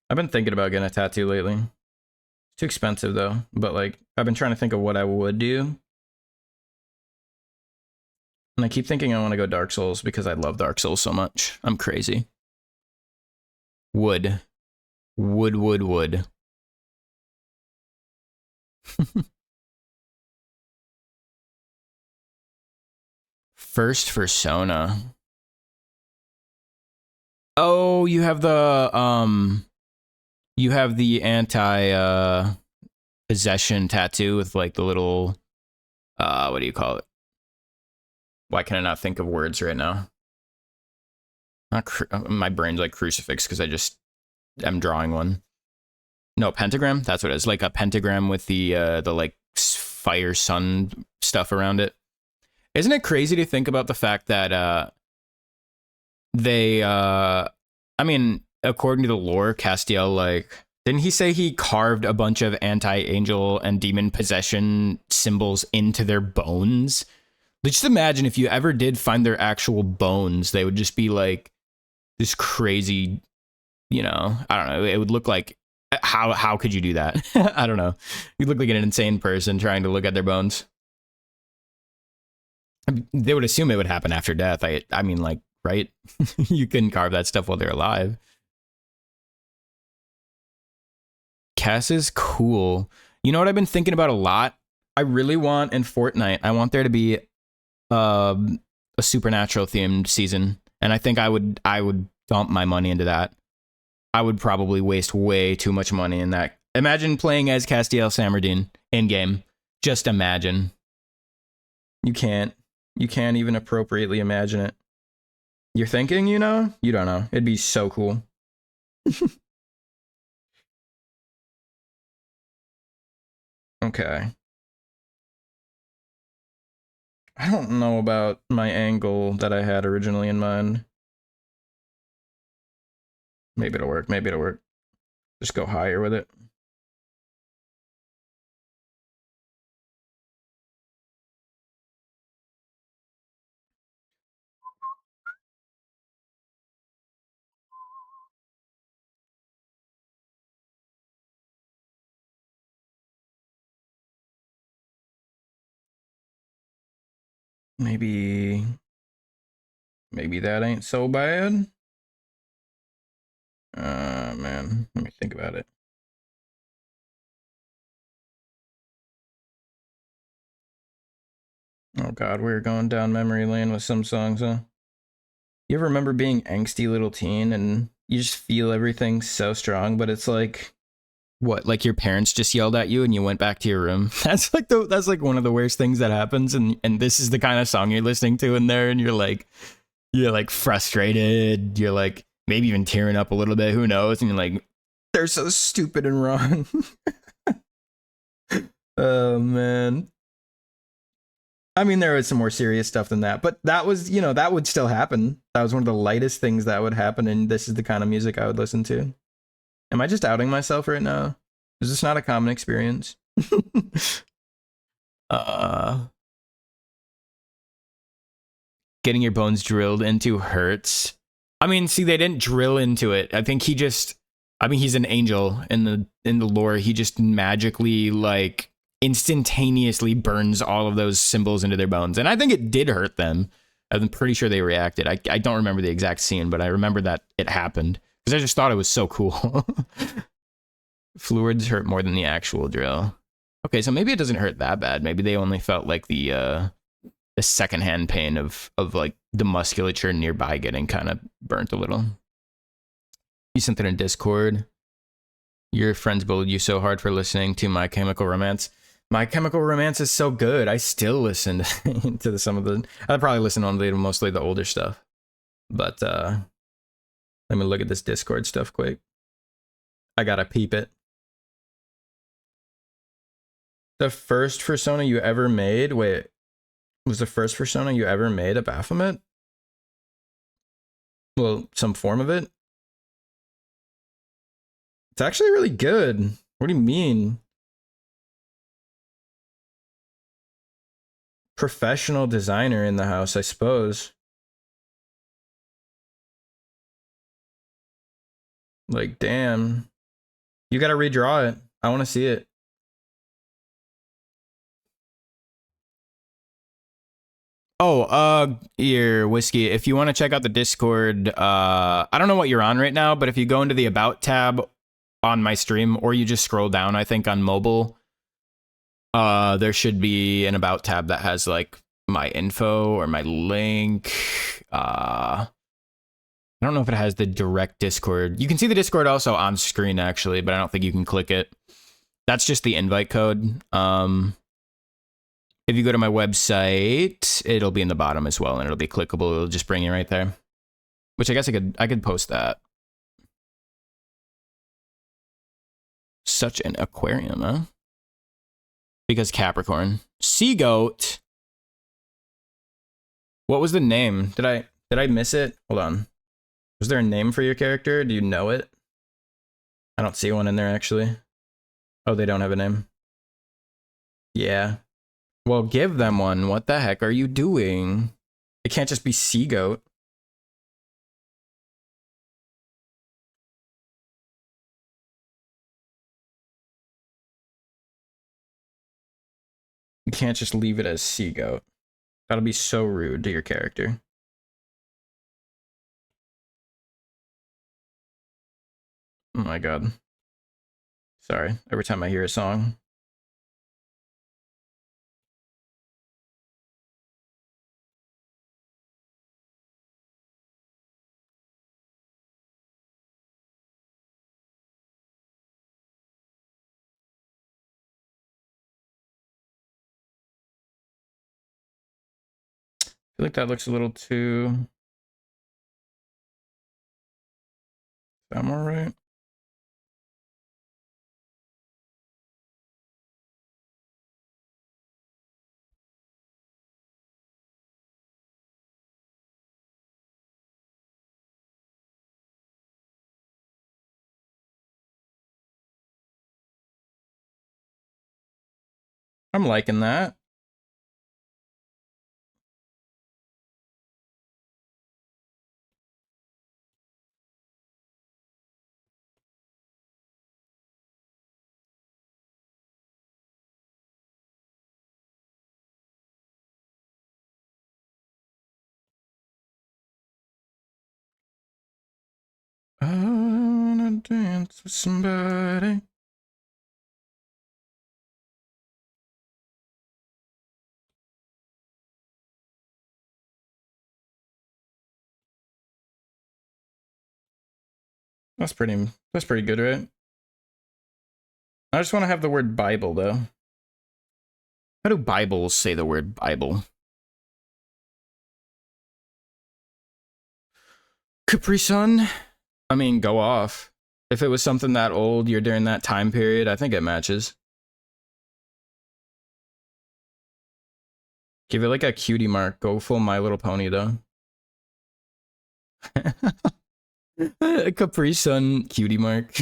I've been thinking about getting a tattoo lately. It's too expensive though, but like I've been trying to think of what I would do. And I keep thinking I want to go Dark Souls because I love Dark Souls so much. I'm crazy. Wood. First persona. Oh, you have the anti possession tattoo with like the little what do you call it? Why can I not think of words right now? My brain's like crucifix because I just am drawing one. No, pentagram. That's what it is. Like a pentagram with the like fire sun stuff around it. Isn't it crazy to think about the fact that they I mean, according to the lore, Castiel, like, didn't he say he carved a bunch of anti-angel and demon possession symbols into their bones? Just imagine if you ever did find their actual bones, they would just be like this crazy, you know, I don't know, it would look like How could you do that? I don't know. You look like an insane person trying to look at their bones. They would assume it would happen after death. I mean, like, right? You couldn't carve that stuff while they're alive. Cass is cool. You know what I've been thinking about a lot? I really want in Fortnite, I want there to be a supernatural themed season, and I think I would dump my money into that. I would probably waste way too much money in that. Imagine playing as Castiel Samardine in game. Just imagine. You can't even appropriately imagine it. You're thinking, you know? You don't know. It'd be so cool. Okay. I don't know about my angle that I had originally in mind. Maybe it'll work. Maybe it'll work. Just go higher with it. Maybe that ain't so bad. Man, let me think about it. Oh god, we're going down memory lane with some songs, huh? You ever remember being angsty little teen and you just feel everything so strong, but it's like, what, like your parents just yelled at you and you went back to your room? That's like one of the worst things that happens, and this is the kind of song you're listening to in there, and you're like frustrated, you're like maybe even tearing up a little bit, who knows, and you're like, they're so stupid and wrong. Oh man. I mean, there was some more serious stuff than that, but that was, you know, that would still happen. That was one of the lightest things that would happen, and this is the kind of music I would listen to. Am I just outing myself right now? Is this not a common experience? uh Getting your bones drilled into hurts. I mean, see, they didn't drill into it. I think he's an angel in the lore. He just magically, like, instantaneously burns all of those symbols into their bones. And I think it did hurt them. I'm pretty sure they reacted. I don't remember the exact scene, but I remember that it happened because I just thought it was so cool. Fluids hurt more than the actual drill. Okay, so maybe it doesn't hurt that bad. Maybe they only felt like the secondhand pain of like the musculature nearby getting kind of burnt a little. You sent it in Discord. Your friends bullied you so hard for listening to My Chemical Romance. My Chemical Romance is so good. I still listen to some of the. I probably listen on mostly the older stuff. But let me look at this Discord stuff quick. I gotta peep it. The first persona you ever made. Wait, was the first persona you ever made a Baphomet? Well, some form of it. It's actually really good. What do you mean? Professional designer in the house, I suppose. Like, damn. You gotta redraw it. I want to see it. Oh, your whiskey. If you want to check out the Discord, I don't know what you're on right now, but if you go into the About tab on my stream, or you just scroll down, I think on mobile, there should be an About tab that has like my info or my link. I don't know if it has the direct Discord. You can see the Discord also on screen actually, but I don't think you can click it. That's just the invite code. If you go to my website, it'll be in the bottom as well, and it'll be clickable. It'll just bring you right there. Which I guess I could post that. Such an aquarium, huh? Because Capricorn. Sea goat. What was the name? Did I miss it? Hold on. Was there a name for your character? Do you know it? I don't see one in there actually. Oh, they don't have a name. Yeah. Well, give them one. What the heck are you doing? It can't just be Sea Goat. You can't just leave it as sea goat. That'll be so rude to your character. Oh my god. Sorry, every time I hear a song. I feel like that looks a little too... Am I right? I'm liking that. I wanna dance with somebody. That's pretty good, right? I just want to have the word Bible, though. How do Bibles say the word Bible? Capri Sun? I mean, go off. If it was something that old, you're during that time period, I think it matches. Give it like a cutie mark. Go full My Little Pony, though. Capri Sun cutie mark.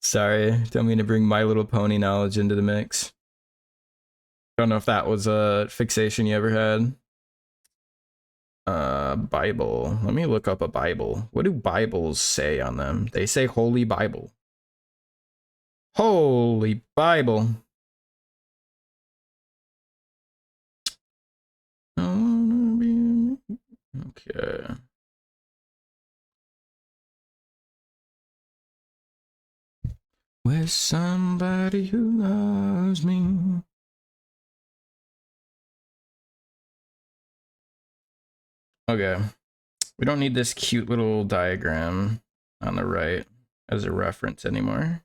Sorry, don't mean to bring My Little Pony knowledge into the mix. Don't know if that was a fixation you ever had. Bible. Let me look up a Bible. What do Bibles say on them? They say Holy Bible. Holy Bible. Okay. With somebody who loves me. Okay. We don't need this cute little diagram on the right as a reference anymore.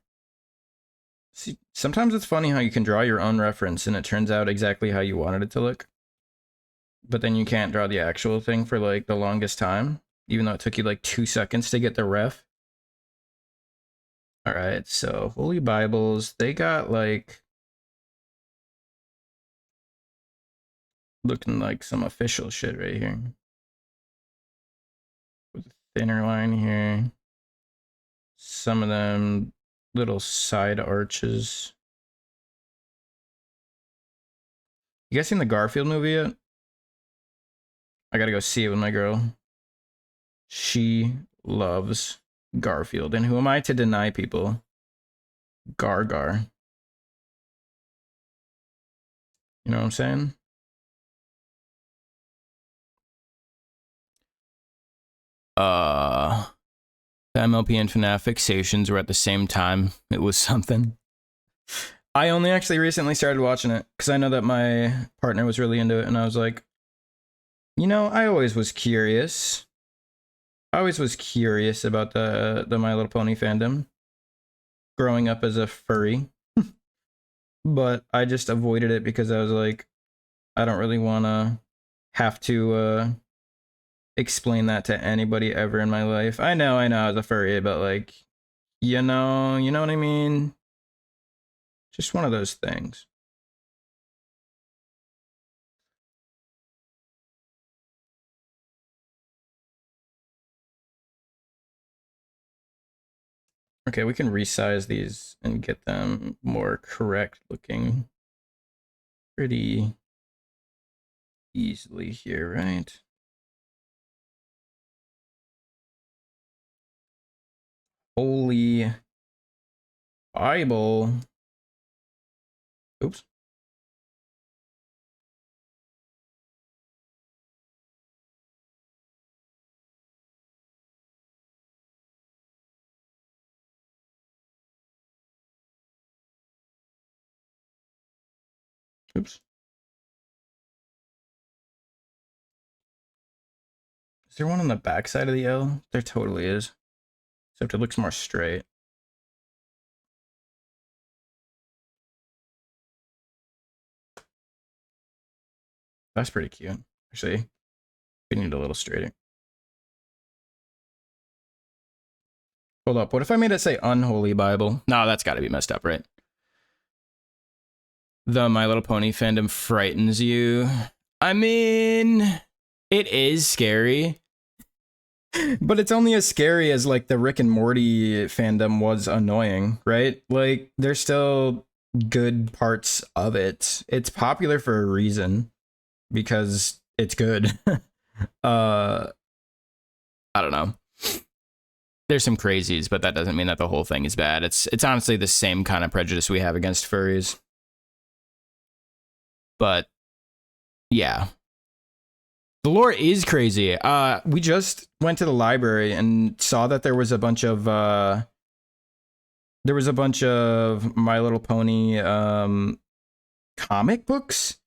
See, sometimes it's funny how you can draw your own reference and it turns out exactly how you wanted it to look. But then you can't draw the actual thing for like the longest time, even though it took you like 2 seconds to get the ref. All right, so Holy Bibles, they got like looking like some official shit right here. With a thinner line here. Some of them little side arches. You guys seen the Garfield movie yet? I gotta go see it with my girl. She loves Garfield. And who am I to deny people? Gar. You know what I'm saying? The MLP and FNAF fixations were at the same time. It was something. I only actually recently started watching it because I know that my partner was really into it, and I was like, you know, I always was curious. I always was curious about the My Little Pony fandom. Growing up as a furry. But I just avoided it because I was like, I don't really want to have to explain that to anybody ever in my life. I know I was a furry, but like, you know what I mean? Just one of those things. Okay, we can resize these and get them more correct looking pretty easily here, right? Holy Bible. Oops. Oops. Is there one on the back side of the L? There totally is. Except it looks more straight. That's pretty cute. Actually, we need a little straighter. Hold up. What if I made it say Unholy Bible? No, that's got to be messed up, right? The My Little Pony fandom frightens you. I mean, it is scary. But it's only as scary as like the Rick and Morty fandom was annoying, right? Like there's still good parts of it. It's popular for a reason because it's good. I don't know. There's some crazies, but that doesn't mean that the whole thing is bad. It's honestly the same kind of prejudice we have against furries. But yeah. The lore is crazy. We just went to the library and saw that there was a bunch of My Little Pony comic books,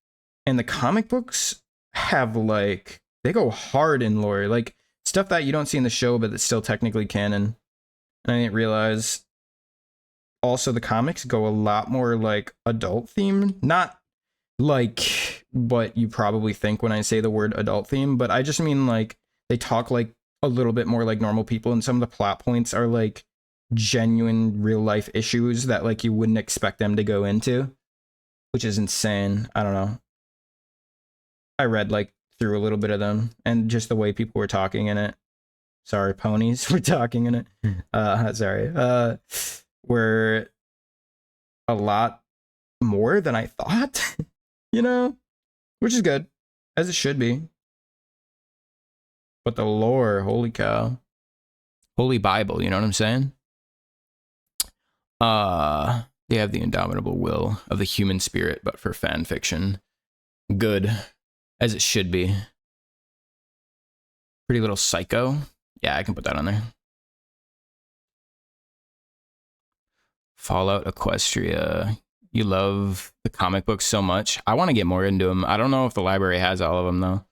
and the comic books have like they go hard in lore, like stuff that you don't see in the show, but that's still technically canon. And I didn't realize. Also, the comics go a lot more like adult themed, not like what you probably think when I say the word adult theme, but I just mean like they talk like a little bit more like normal people, and some of the plot points are like genuine real life issues that like you wouldn't expect them to go into, which is insane. I don't know. I read like through a little bit of them, and just the way people were talking in it. Sorry, ponies were talking in it. Sorry. Were a lot more than I thought, you know? Which is good, as it should be. But the lore, holy cow. Holy Bible, you know what I'm saying? They have the indomitable will of the human spirit, but for fan fiction. Good, as it should be. Pretty Little Psycho. Yeah, I can put that on there. Fallout Equestria. You love the comic books so much. I want to get more into them. I don't know if the library has all of them, though.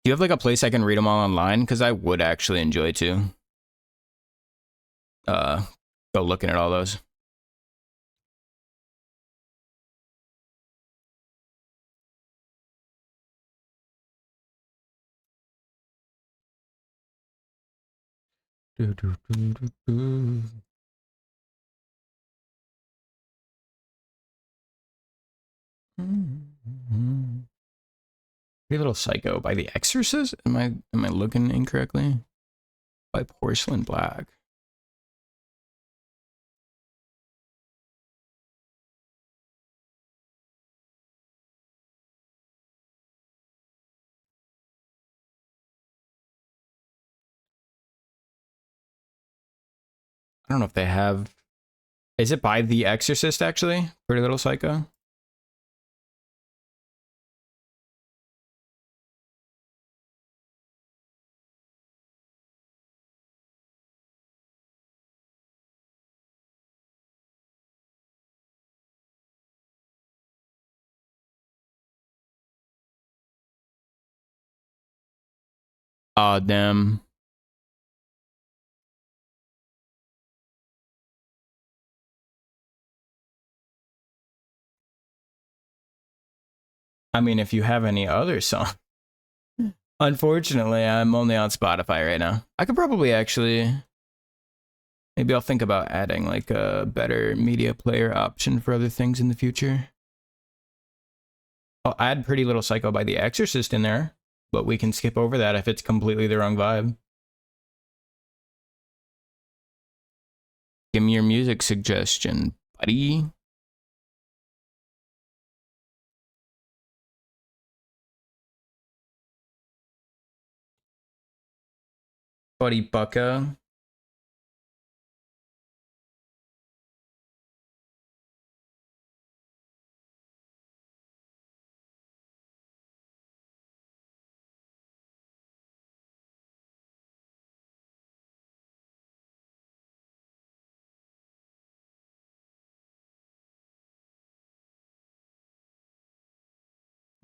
Do you have like a place I can read them all online? Because I would actually enjoy to. Go looking at all those. Pretty Little Psycho by The Exorcist? Am I looking incorrectly? By Porcelain Black. I don't know if they have. Is it by The Exorcist actually? Pretty Little Psycho? Aw, damn. I mean, if you have any other song. Unfortunately, I'm only on Spotify right now. I could probably actually. Maybe I'll think about adding like a better media player option for other things in the future. I'll add Pretty Little Psycho by The Exorcist in there, but we can skip over that if it's completely the wrong vibe. Give me your music suggestion, buddy. Buddy Bucko.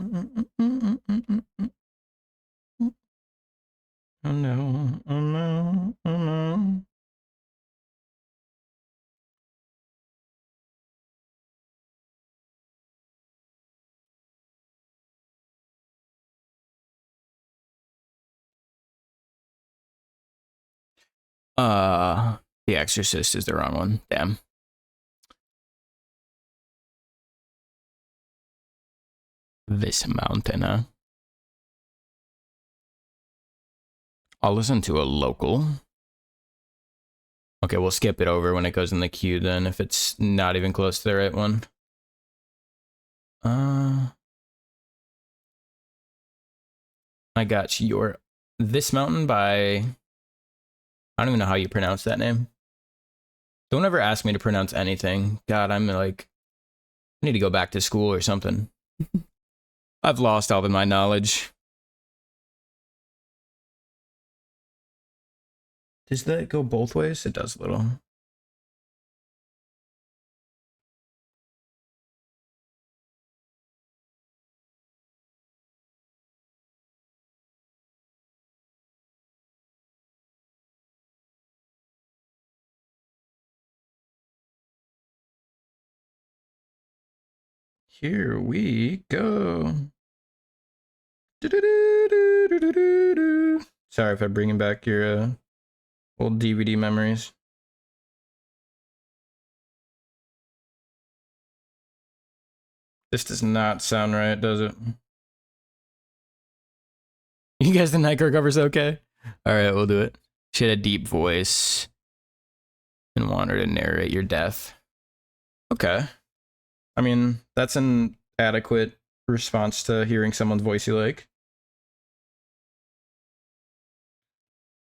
Oh no, oh no, oh no. The Exorcist is the wrong one. Damn. This mountain, huh? I'll listen to a local. Okay, we'll skip it over when it goes in the queue then, if it's not even close to the right one. I got your This Mountain by, I don't even know how you pronounce that name. Don't ever ask me to pronounce anything. God, I'm like, I need to go back to school or something. I've lost all of my knowledge. Does that go both ways? It does a little. Here we go. Sorry if I'm bringing back your old DVD memories. This does not sound right, does it? You guys, the Nightcore cover's okay? All right, we'll do it. She had a deep voice and wanted to narrate your death. Okay. I mean, that's an adequate response to hearing someone's voice you like.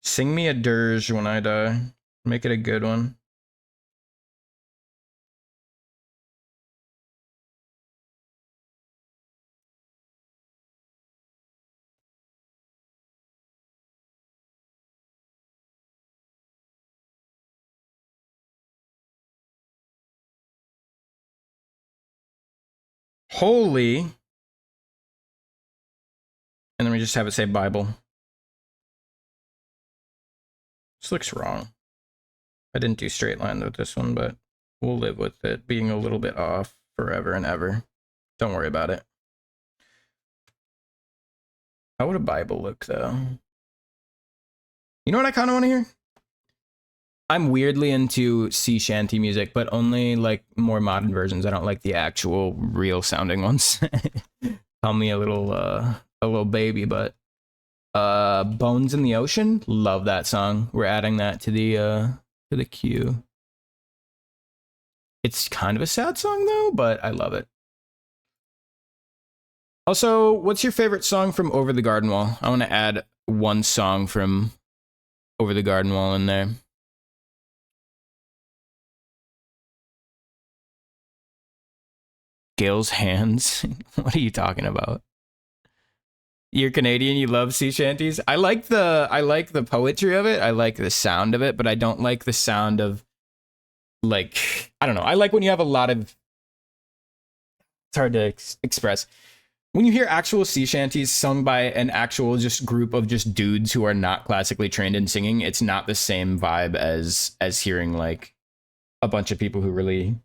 Sing me a dirge when I die. Make it a good one. Holy. And then we just have it say Bible. This looks wrong. I didn't do straight line with this one, but we'll live with it being a little bit off forever and ever. Don't worry about it. How would a Bible look, though? You know what I kind of want to hear? I'm weirdly into sea shanty music, but only like more modern versions. I don't like the actual real sounding ones. Call me a little baby, but Bones in the Ocean, love that song. We're adding that to the queue. It's kind of a sad song though, but I love it. Also, what's your favorite song from Over the Garden Wall? I want to add one song from Over the Garden Wall in there. Gail's Hands. What are you talking about? You're Canadian, you love sea shanties? I like the poetry of it. I like the sound of it, but I don't like the sound of, like, I don't know. I like when you have a lot of, it's hard to express. When you hear actual sea shanties sung by an actual just group of just dudes who are not classically trained in singing, it's not the same vibe as hearing like a bunch of people who really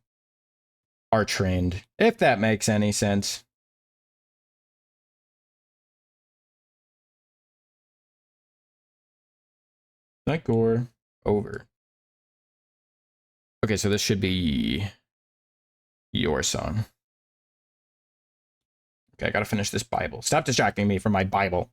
are trained, if that makes any sense. Night Gore over. Okay, so this should be your song. Okay, I gotta finish this Bible. Stop distracting me from my Bible.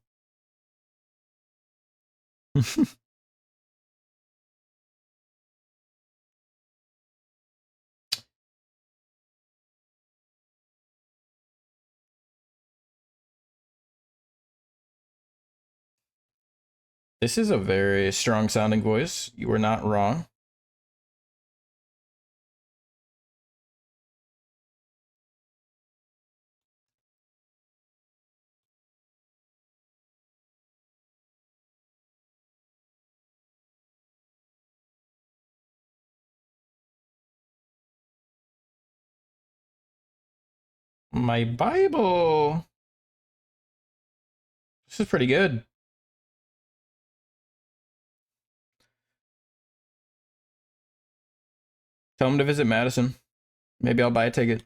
This is a very strong sounding voice. You were not wrong. My Bible. This is pretty good. Tell him to visit Madison. Maybe I'll buy a ticket.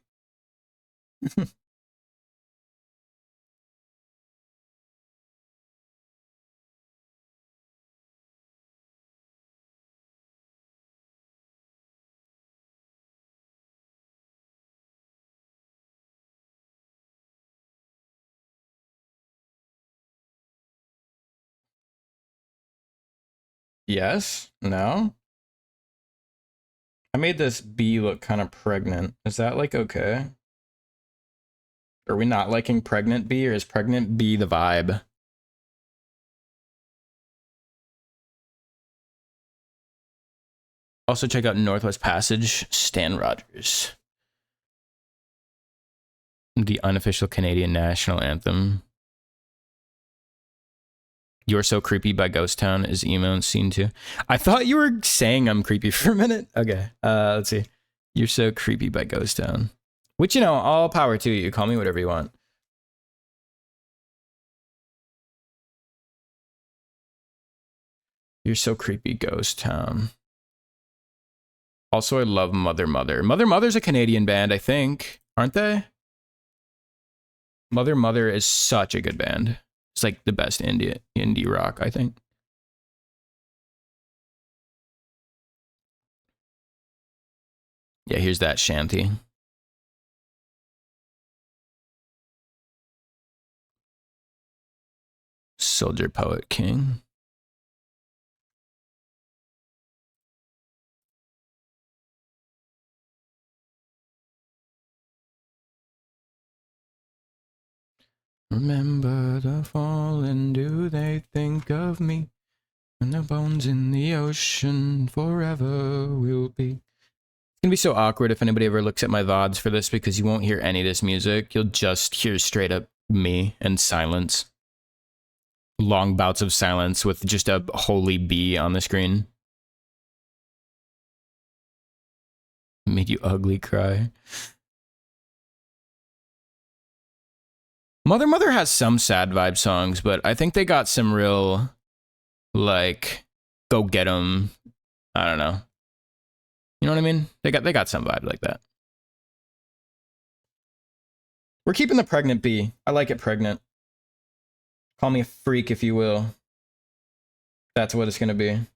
Yes? No? I made this bee look kind of pregnant. Is that like okay? Are we not liking pregnant bee, or is pregnant bee the vibe? Also check out Northwest Passage, Stan Rogers. The unofficial Canadian national anthem. You're So Creepy by Ghost Town is emo and scene 2. I thought you were saying I'm creepy for a minute. Okay, let's see. You're So Creepy by Ghost Town. Which, you know, all power to you. Call me whatever you want. You're So Creepy, Ghost Town. Also, I love Mother Mother. Mother Mother's a Canadian band, I think. Aren't they? Mother Mother is such a good band. It's like the best indie rock, I think. Yeah, here's that shanty. Soldier Poet King. Remember the fallen, do they think of me? When the bones in the ocean forever will be. It's gonna be so awkward if anybody ever looks at my VODs for this, because you won't hear any of this music. You'll just hear straight up me and silence. Long bouts of silence with just a holy bee on the screen. Made you ugly cry. Mother Mother has some sad vibe songs, but I think they got some real, like, go get 'em. I don't know. You know what I mean? They got some vibe like that. We're keeping the pregnant bee. I like it pregnant. Call me a freak if you will. That's what it's gonna be.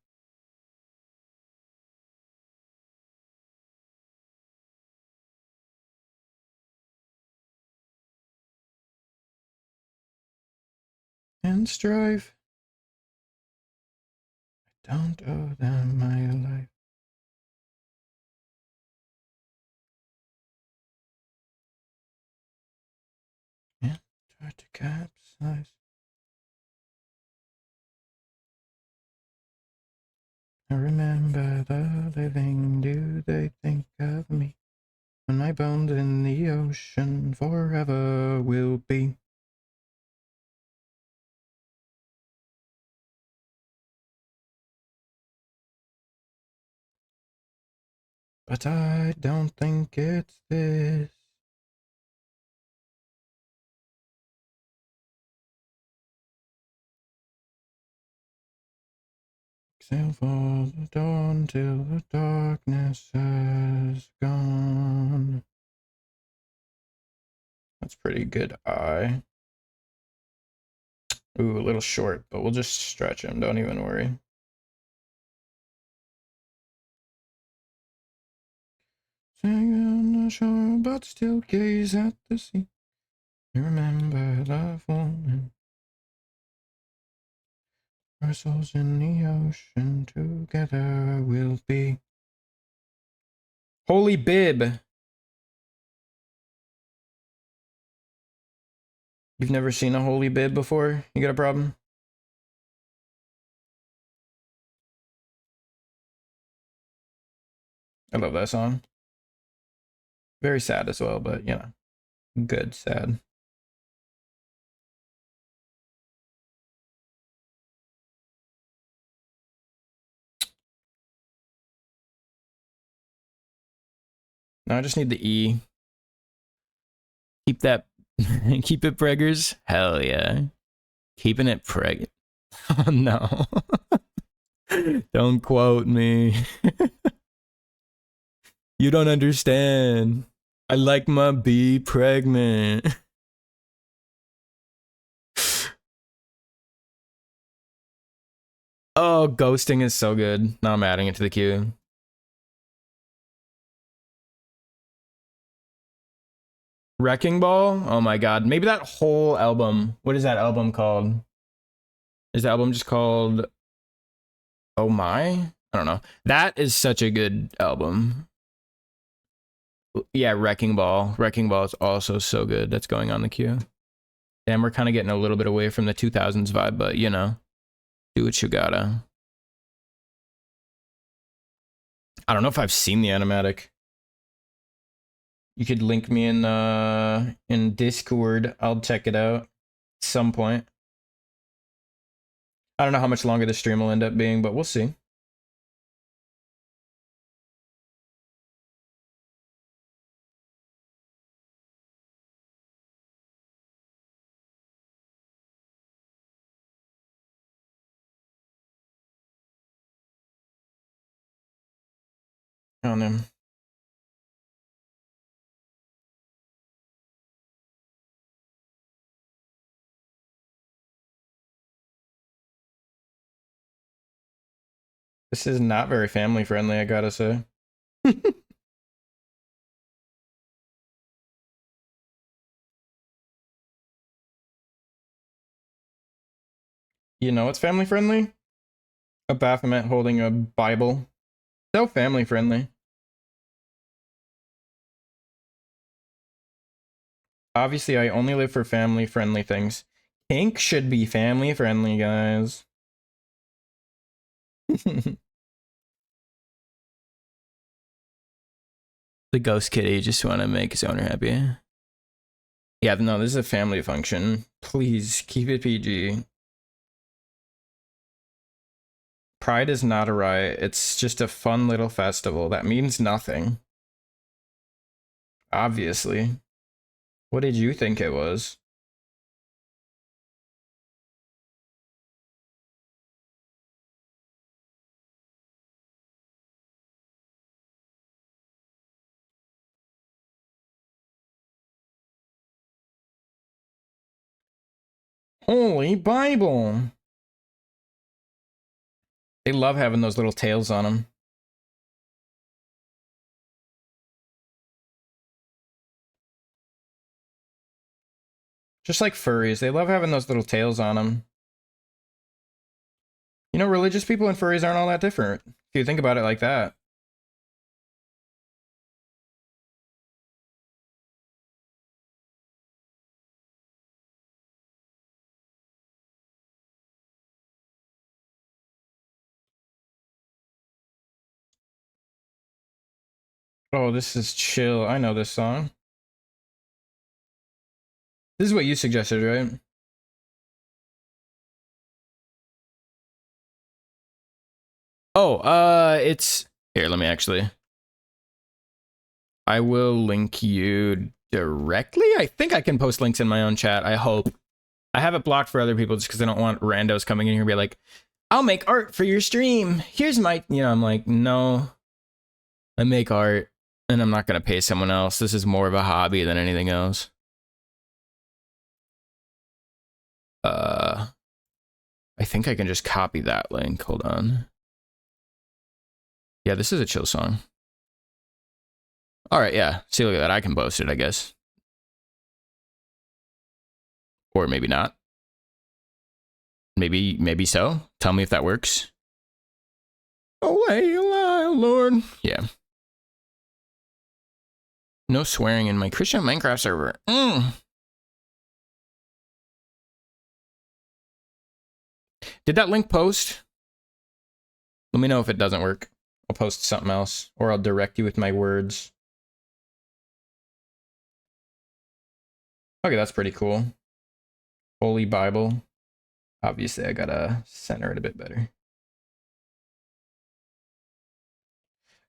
And strive. I don't owe them my life. And try to capsize. I remember the living, do they think of me? When my bones in the ocean forever will be. But I don't think it's this. Sail for the dawn till the darkness has gone. That's pretty good eye. Ooh, a little short, but we'll just stretch him. Don't even worry. Sing on the shore, but still gaze at the sea. You remember the falling. Our souls in the ocean together will be. Holy bib. You've never seen a holy bib before? You got a problem? I love that song. Very sad as well, but you know, good sad. Now I just need the E. Keep that, keep it, Preggers. Hell yeah. Keeping it pregnant. Oh no. Don't quote me. You don't understand. I like my bee pregnant. Oh, ghosting is so good. Now I'm adding it to the queue. Wrecking Ball? Oh my god. Maybe that whole album. What is that album called? Is the album just called Oh My? I don't know. That is such a good album. Yeah, Wrecking Ball. Wrecking Ball is also so good. That's going on the queue. Damn, we're kind of getting a little bit away from the 2000s vibe, but you know, do what you gotta. I don't know if I've seen the animatic. You could link me in Discord. I'll check it out at some point. I don't know how much longer the stream will end up being, but we'll see. I don't know. This is not very family friendly, I gotta say. You know what's family friendly? A Baphomet holding a Bible. So family friendly. Obviously, I only live for family friendly things. Pink should be family friendly, guys. The ghost kitty just want to make his owner happy. Yeah, no, this is a family function. Please keep it PG. Pride is not a riot. It's just a fun little festival that means nothing. Obviously. What did you think it was? Holy Bible! They love having those little tails on them. Just like furries, they love having those little tails on them. You know, religious people and furries aren't all that different, if you think about it like that. Oh, this is chill. I know this song. This is what you suggested, right? Oh, it's... Here, let me actually... I will link you directly? I think I can post links in my own chat, I hope. I have it blocked for other people just because I don't want randos coming in here and be like, I'll make art for your stream. Here's my... You know, I'm like, no. I make art, and I'm not going to pay someone else. This is more of a hobby than anything else. I think I can just copy that link. Hold on. Yeah, this is a chill song. All right, yeah. See, look at that. I can post it, I guess. Or maybe not. Maybe so. Tell me if that works. Oh, Lord. Yeah. No swearing in my Christian Minecraft server. Did that link post? Let me know if it doesn't work. I'll post something else, or I'll direct you with my words. Okay, that's pretty cool. Holy Bible. Obviously, I gotta center it a bit better.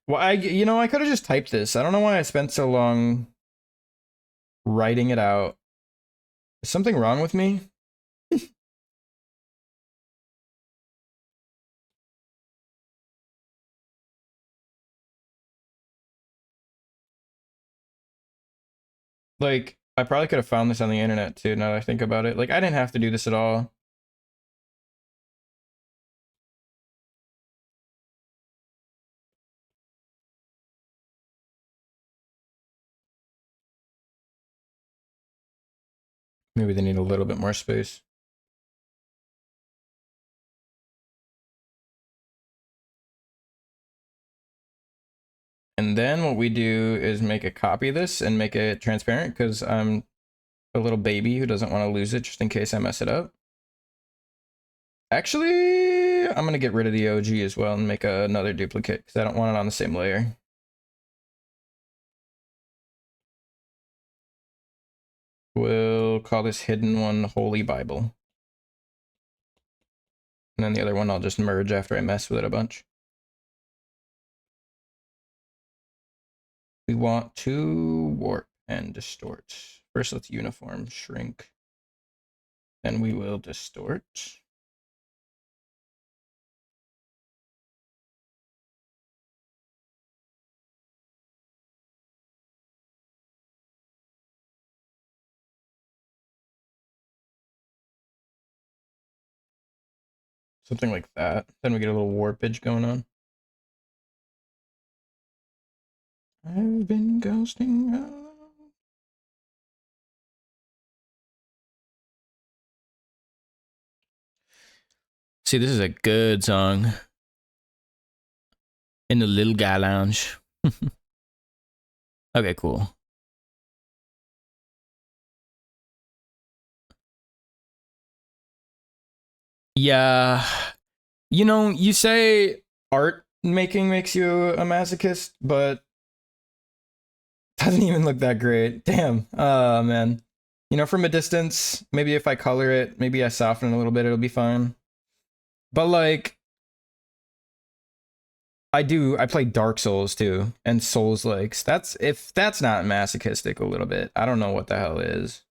Well, you know, I could have just typed this. I don't know why I spent so long writing it out. Is something wrong with me? Like, I probably could have found this on the internet too, now that I think about it. Like, I didn't have to do this at all. Maybe they need a little bit more space. And then what we do is make a copy of this and make it transparent because I'm a little baby who doesn't want to lose it just in case I mess it up. Actually, I'm going to get rid of the OG as well and make another duplicate because I don't want it on the same layer. We'll call this hidden one Holy Bible. And then the other one I'll just merge after I mess with it a bunch. We want to warp and distort. First, let's uniform shrink. Then we will distort. Something like that. Then we get a little warpage going on. I've been ghosting around. See, this is a good song. In the little guy lounge. Okay, cool. Yeah. You know, you say art making makes you a masochist, but doesn't even look that great. Damn. Man. You know, from a distance, maybe if I color it, maybe I soften it a little bit, it'll be fine. But like, I play Dark Souls too, and Souls likes. If that's not masochistic a little bit, I don't know what the hell is.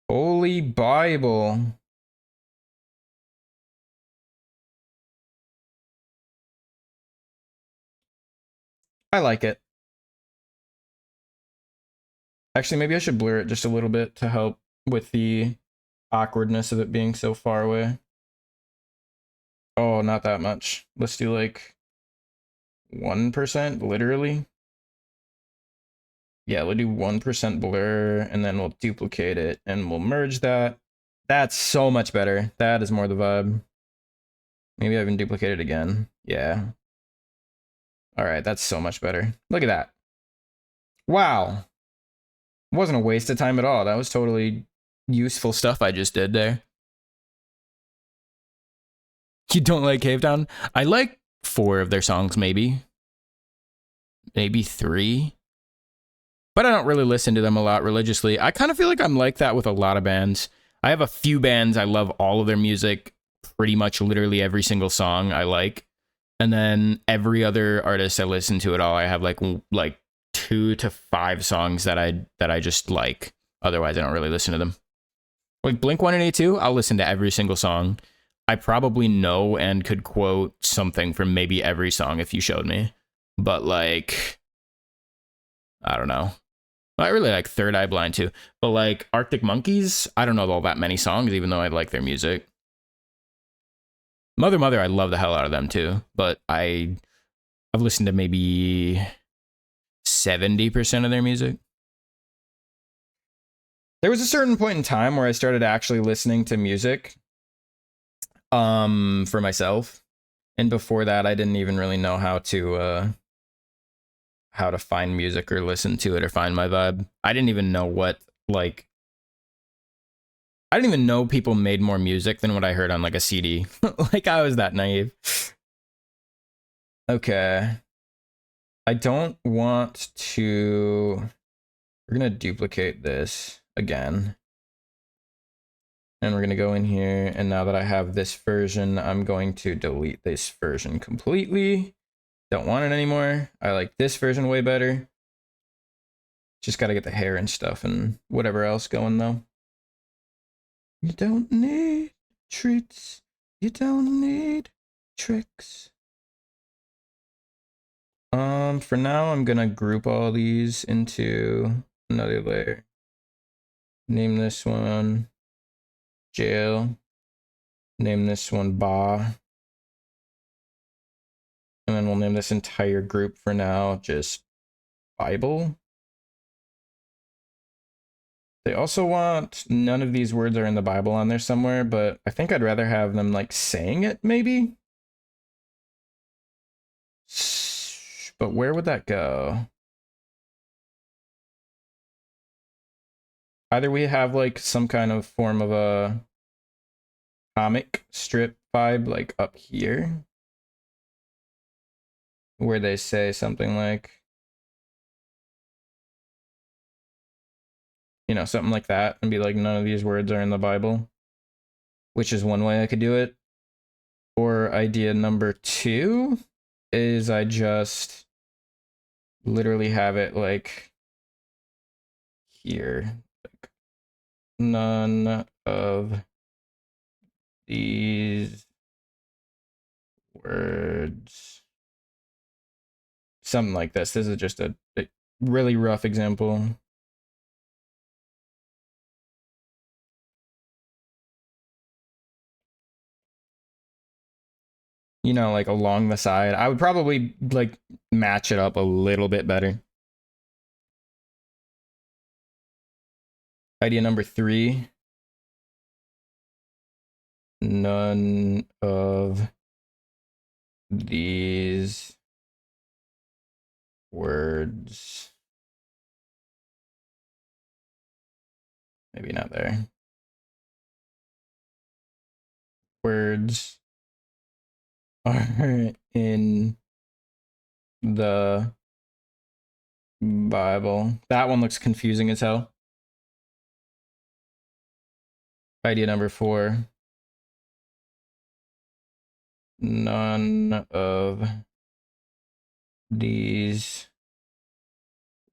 Holy Bible. I like it. Actually, maybe I should blur it just a little bit to help with the awkwardness of it being so far away. Oh, not that much. Let's do like 1%, literally. Yeah, we'll do 1% blur, and then we'll duplicate it, and we'll merge that. That's so much better. That is more the vibe. Maybe I even duplicate it again. Yeah. All right, that's so much better. Look at that. Wow. It wasn't a waste of time at all. That was totally useful stuff I just did there. You don't like Cave Town? I like 4 of their songs, maybe. Maybe 3. But I don't really listen to them a lot religiously. I kind of feel like I'm like that with a lot of bands. I have a few bands I love all of their music, pretty much literally every single song I like. And then every other artist I listen to at all, I have like 2 to 5 songs that I just like. Otherwise, I don't really listen to them. Like Blink-182, I'll listen to every single song. I probably know and could quote something from maybe every song if you showed me. But like, I don't know. I really like Third Eye Blind too. But like Arctic Monkeys, I don't know all that many songs, even though I like their music. Mother Mother, I love the hell out of them too. But I've listened to maybe 70% of their music. There was a certain point in time where I started actually listening to music for myself. And before that, I didn't even really know how to find music or listen to it or find my vibe. I didn't even know I didn't even know people made more music than what I heard on like a CD. Like I was that naive. Okay. I don't want to... We're going to duplicate this again. And we're going to go in here. And now that I have this version, I'm going to delete this version completely. Don't want it anymore. I like this version way better. Just got to get the hair and stuff and whatever else going though. You don't need treats. You don't need tricks. For now, I'm gonna group all these into another layer. Name this one jail. Name this one Ba. And then we'll name this entire group for now just Bible. They also want none of these words are in the Bible on there somewhere, but I think I'd rather have them like saying it maybe. But where would that go? Either we have like some kind of form of a comic strip vibe like up here, where they say something like, you know, something like that, and be like, none of these words are in the Bible, which is one way I could do it. Or idea number 2 is I just literally have it like here, like none of these words, something like this. This is just a really rough example. You know, like along the side. I would probably like match it up a little bit better. Idea number 3. None of these words. Maybe not there. Words are in the Bible. That one looks confusing as hell. Idea number 4. None of these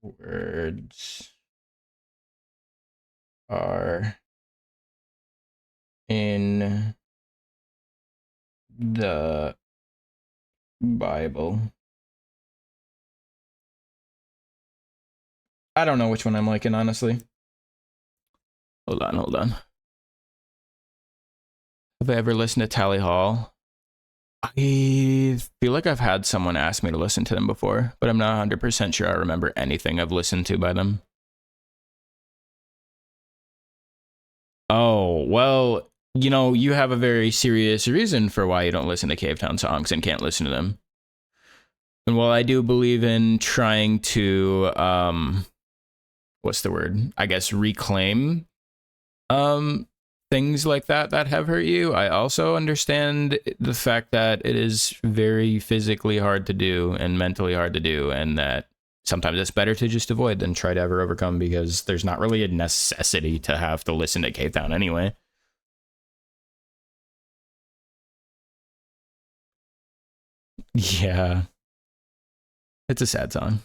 words are in the Bible. I don't know which one I'm liking, honestly. Hold on. Have I ever listened to Tally Hall? I feel like I've had someone ask me to listen to them before, but I'm not 100% sure I remember anything I've listened to by them. Oh, well, you know, you have a very serious reason for why you don't listen to Cave Town songs and can't listen to them. And while I do believe in trying to, what's the word? I guess reclaim things like that have hurt you, I also understand the fact that it is very physically hard to do and mentally hard to do, and that sometimes it's better to just avoid than try to ever overcome, because there's not really a necessity to have to listen to Cave Town anyway. Yeah, it's a sad song.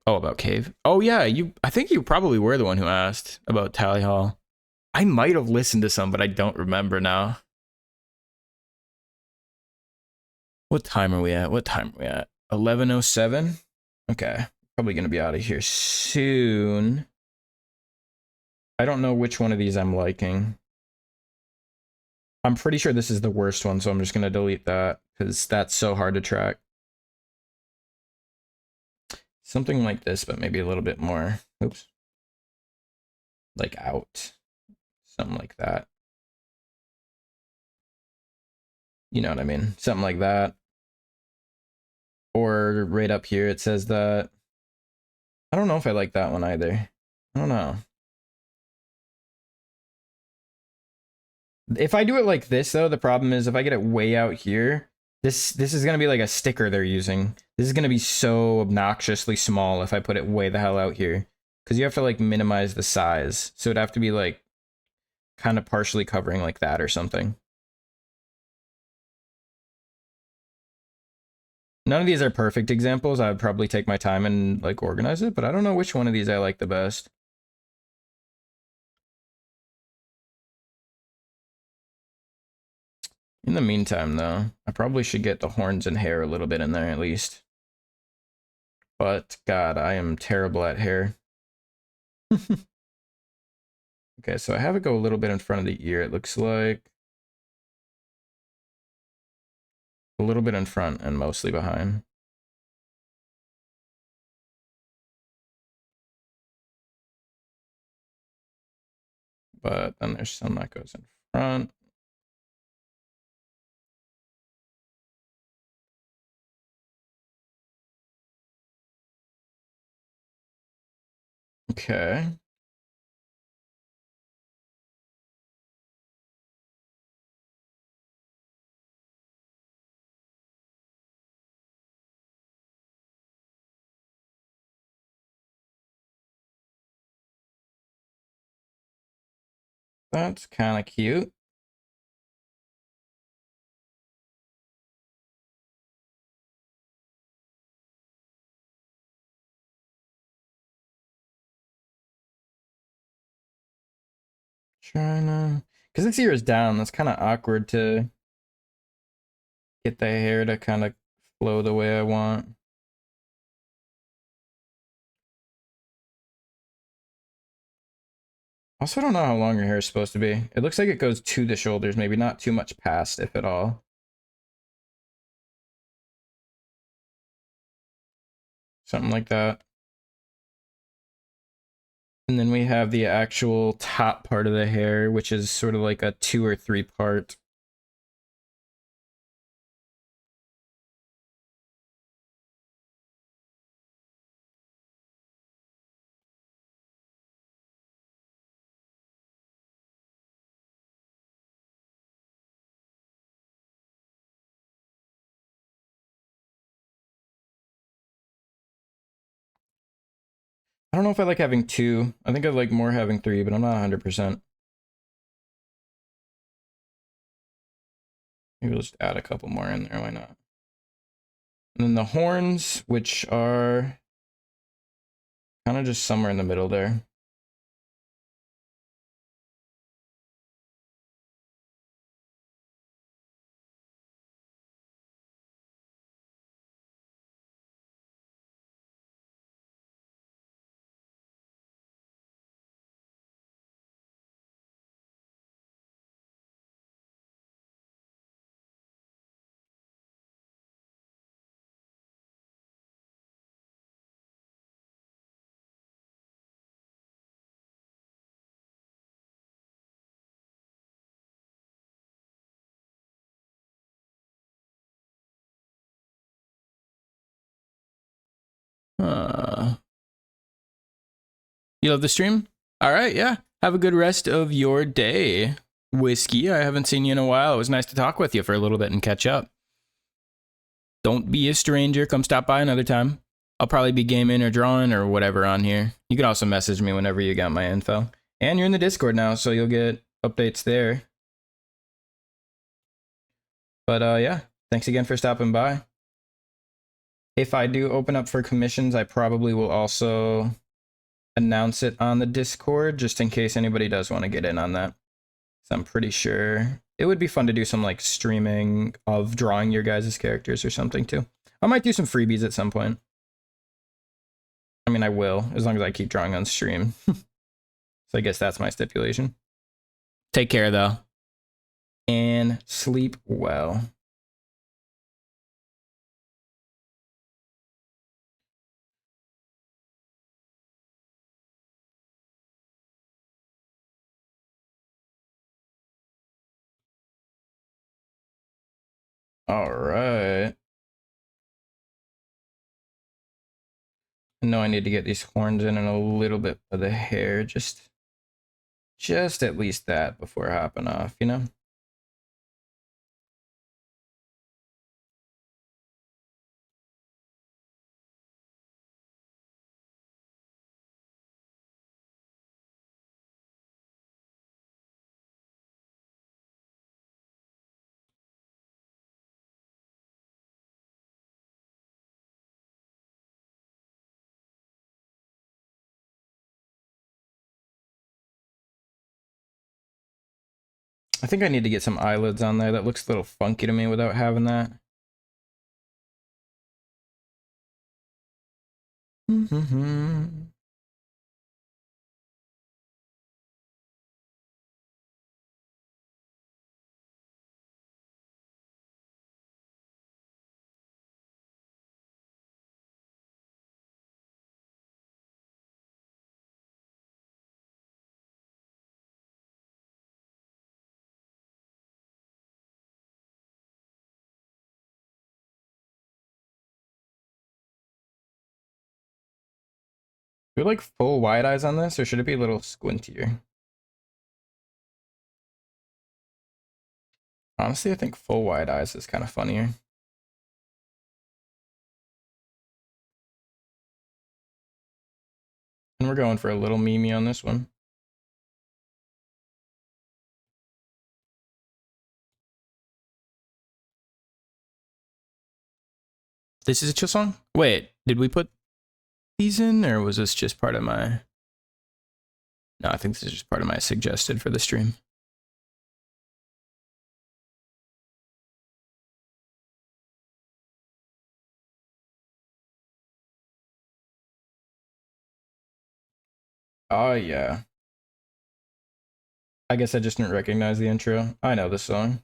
Oh, about Cave. Oh yeah, I think you probably were the one who asked about Tally Hall. I might have listened to some, but I don't remember now. What time are we at? 11:07. Okay, probably gonna be out of here soon. I don't know which one of these I'm liking. I'm pretty sure this is the worst one, so I'm just gonna delete that because that's so hard to track. Something like this, but maybe a little bit more. Oops. Like out. Something like that. You know what I mean? Something like that. Or right up here, it says that. I don't know if I like that one either. I don't know. If I do it like this, though, the problem is if I get it way out here, this is going to be like a sticker they're using. This is going to be so obnoxiously small if I put it way the hell out here. Because you have to, like, minimize the size. So it'd have to be, like, kind of partially covering like that or something. None of these are perfect examples. I would probably take my time and, like, organize it, but I don't know which one of these I like the best. In the meantime, though, I probably should get the horns and hair a little bit in there at least. But, God, I am terrible at hair. Okay, so I have it go a little bit in front of the ear, it looks like. A little bit in front and mostly behind. But then there's some that goes in front. Okay. That's kind of cute. Trying to, because this ear is down, that's kind of awkward to get the hair to kind of flow the way I want. Also, I don't know how long your hair is supposed to be. It looks like it goes to the shoulders, maybe not too much past, if at all. Something like that. And then we have the actual top part of the hair, which is sort of like a 2 or 3 part. I don't know if I like having 2. I think I like more having 3, but I'm not 100%. Maybe we'll just add a couple more in there, why not? And then the horns, which are kind of just somewhere in the middle there. You love the stream? All right, yeah. Have a good rest of your day, Whiskey. I haven't seen you in a while. It was nice to talk with you for a little bit and catch up. Don't be a stranger. Come stop by another time. I'll probably be gaming or drawing or whatever on here. You can also message me whenever you got my info. And you're in the Discord now, so you'll get updates there. But yeah, thanks again for stopping by. If I do open up for commissions, I probably will also announce it on the Discord just in case anybody does want to get in on that. So I'm pretty sure it would be fun to do some like streaming of drawing your guys' characters or something too. I might do some freebies at some point. I mean, I will, as long as I keep drawing on stream. So I guess that's my stipulation. Take care though. And sleep well. All right. I know I need to get these horns in and a little bit of the hair, just at least that before hopping off, you know? I think I need to get some eyelids on there. That looks a little funky to me without having that. Do we like full wide eyes on this, or should it be a little squintier? Honestly, I think full wide eyes is kind of funnier. And we're going for a little Mimi on this one. This is a chill song? Wait, did we put these in, or was this just part of my... No, I think this is just part of my suggested for the stream. Oh, yeah. I guess I just didn't recognize the intro. I know this song.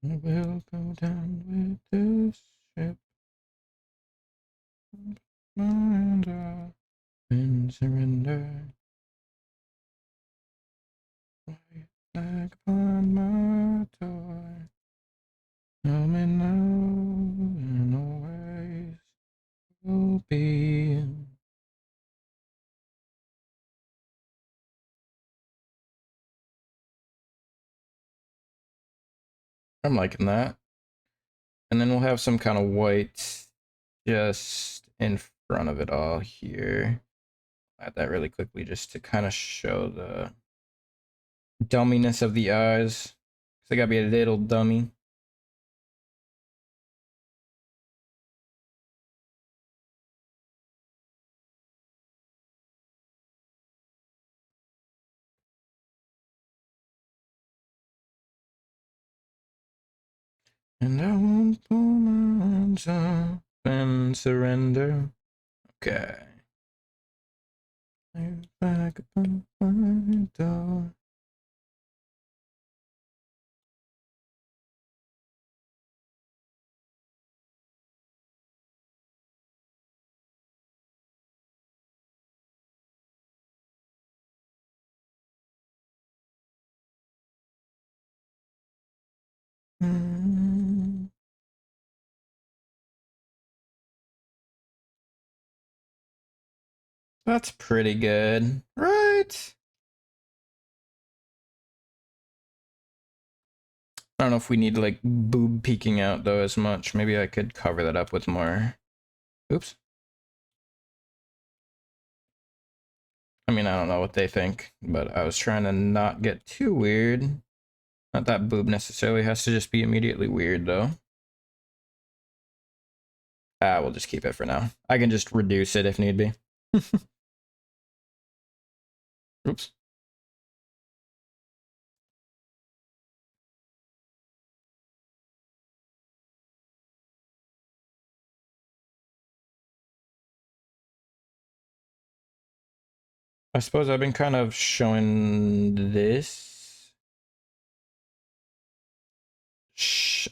I will go down with this ship. And surrender. Back upon my door. Tell me now and always will be. I'm liking that. And then we'll have some kind of white just in front of it all here. Add that really quickly just to kind of show the dumminess of the eyes. They gotta be a little dummy. And I won't pull my hands up and surrender. Okay. Back upon my door. That's pretty good, right? I don't know if we need like boob peeking out though as much. Maybe I could cover that up with more. Oops. I mean, I don't know what they think, but I was trying to not get too weird. Not that boob necessarily has to just be immediately weird though. We'll just keep it for now. I can just reduce it if need be. Oops. I suppose I've been kind of showing this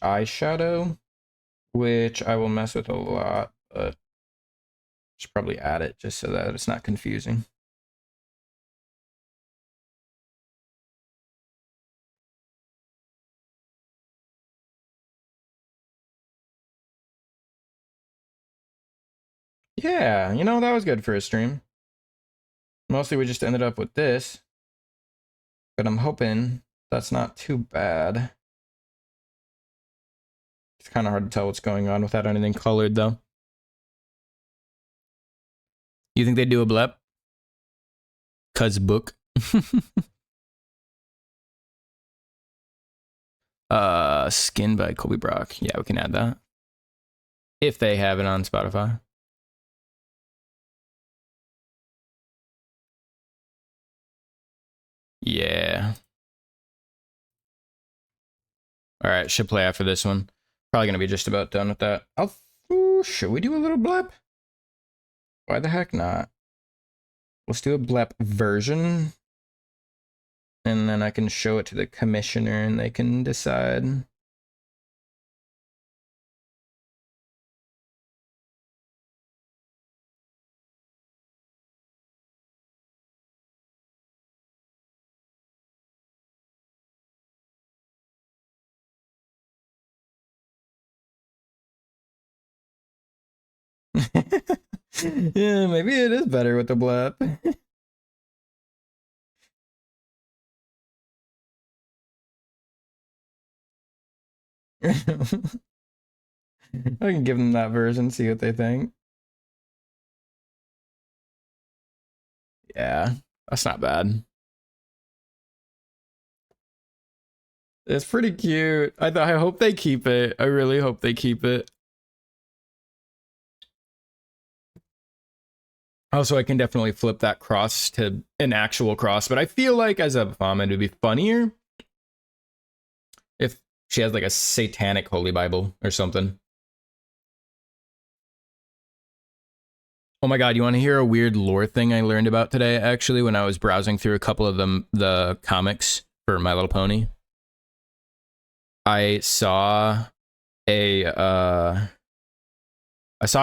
eyeshadow, which I will mess with a lot, but should probably add it just so that it's not confusing. Yeah, you know, that was good for a stream. Mostly we just ended up with this, but I'm hoping that's not too bad. It's kind of hard to tell what's going on without anything colored, though. You think they do a blep? Cuz book. Skin by Colby Brock. Yeah, we can add that. If they have it on Spotify. Yeah. All right, should play after this one. Probably gonna be just about done with that. Should we do a little blep? Why the heck not? Let's do a blep version. And then I can show it to the commissioner and they can decide. Yeah, maybe it is better with the blep. I can give them that version, see what they think. Yeah, that's not bad. It's pretty cute. I hope they keep it. I really hope they keep it. Also, I can definitely flip that cross to an actual cross, but I feel like as a Baphomet, it would be funnier if she has like a satanic holy Bible or something. Oh my god, you want to hear a weird lore thing I learned about today, actually, when I was browsing through a couple of the comics for My Little Pony? I saw a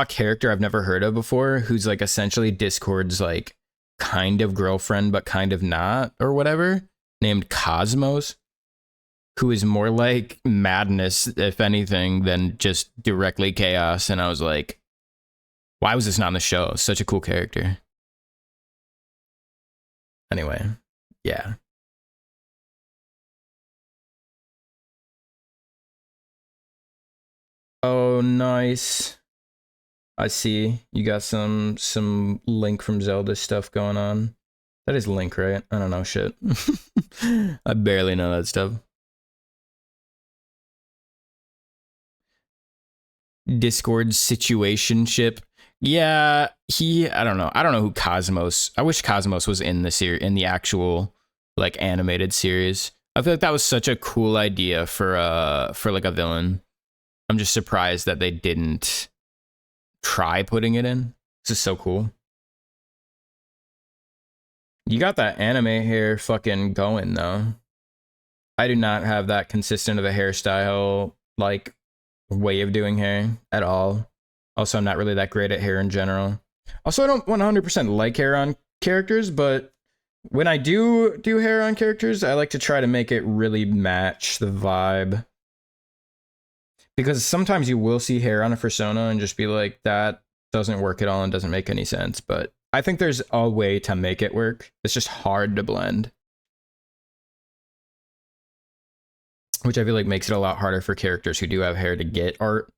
character I've never heard of before who's like essentially Discord's like kind of girlfriend but kind of not or whatever, named Cosmos, who is more like madness if anything than just directly chaos. And I was like, why was this not on the show? Such a cool character. Anyway, yeah. Oh, nice. I see. You got some Link from Zelda stuff going on. That is Link, right? I don't know shit. I barely know that stuff. Discord situationship. Yeah, I don't know. I don't know who Cosmos. I wish Cosmos was in the actual like animated series. I feel like that was such a cool idea for like a villain. I'm just surprised that they didn't try putting it in. This is so cool. You got that anime hair fucking going though. I do not have that consistent of a hairstyle like way of doing hair at all. Also, I'm not really that great at hair in general. Also, I don't 100% like hair on characters, but when I do hair on characters, I like to try to make it really match the vibe. Because sometimes you will see hair on a persona and just be like, that doesn't work at all and doesn't make any sense. But I think there's a way to make it work. It's just hard to blend. Which I feel like makes it a lot harder for characters who do have hair to get art.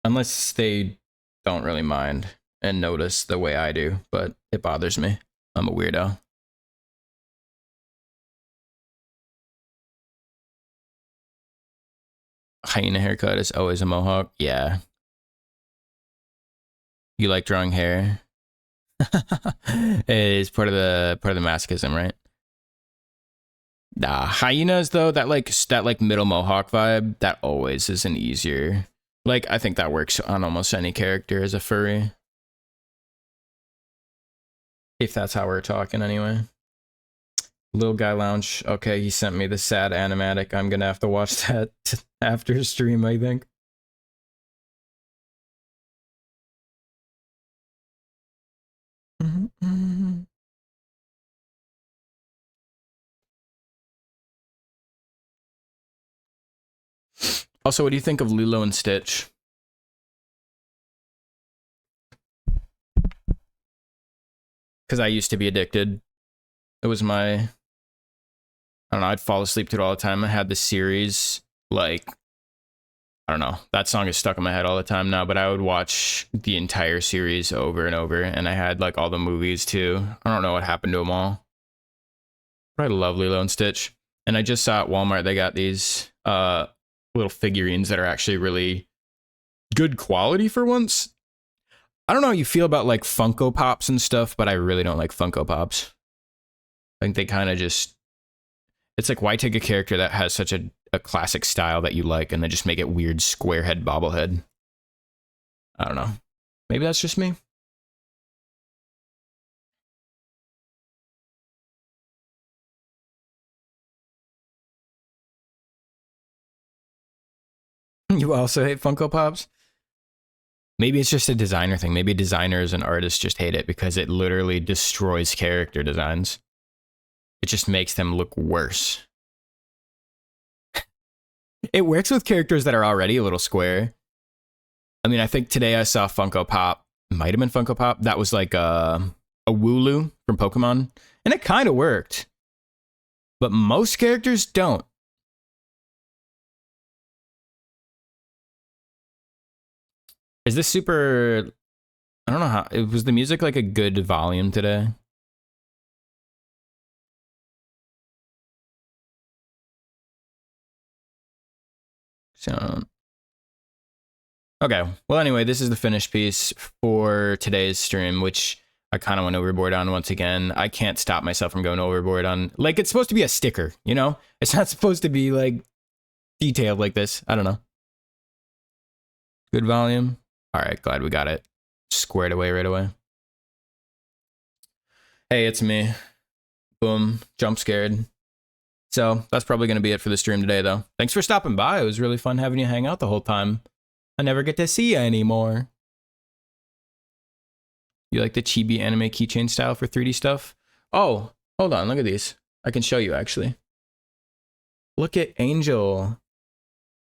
Unless they don't really mind and notice the way I do, but it bothers me. I'm a weirdo. Hyena haircut is always a mohawk. Yeah. You like drawing hair? It is part of the masochism, right? Nah, hyenas though, that middle mohawk vibe, that always is an easier. Like, I think that works on almost any character as a furry. If that's how we're talking anyway. Little Guy Lounge. Okay, he sent me the sad animatic. I'm gonna have to watch that after stream, I think. Also, what do you think of Lilo and Stitch? Because I used to be addicted. It was my, I don't know, I'd fall asleep to it all the time. I had the series like I don't know. That song is stuck in my head all the time now, but I would watch the entire series over and over. And I had like all the movies too. I don't know what happened to them all. But I love Lilo and Stitch. And I just saw at Walmart, they got these little figurines that are actually really good quality for once. I don't know how you feel about like Funko Pops and stuff, but I really don't like Funko Pops. I think they kind of just, it's like, why take a character that has such a classic style that you like and then just make it weird square head bobblehead? I don't know. Maybe that's just me. You also hate Funko Pops? Maybe it's just a designer thing. Maybe designers and artists just hate it because it literally destroys character designs. It just makes them look worse. It works with characters that are already a little square. I mean, I think today I saw Funko Pop. Might have been Funko Pop. That was like a Wooloo from Pokemon. And it kind of worked. But most characters don't. Is this super... I don't know how... Was the music like a good volume today? So... Okay. Well, anyway, this is the finished piece for today's stream, which I kind of went overboard on once again. I can't stop myself from going overboard on... Like, it's supposed to be a sticker, you know? It's not supposed to be, like, detailed like this. I don't know. Good volume. All right, glad we got it squared away right away. Hey, it's me. Boom, jump scared. So that's probably going to be it for the stream today, though. Thanks for stopping by. It was really fun having you hang out the whole time. I never get to see you anymore. You like the chibi anime keychain style for 3D stuff? Oh, hold on. Look at these. I can show you, actually. Look at Angel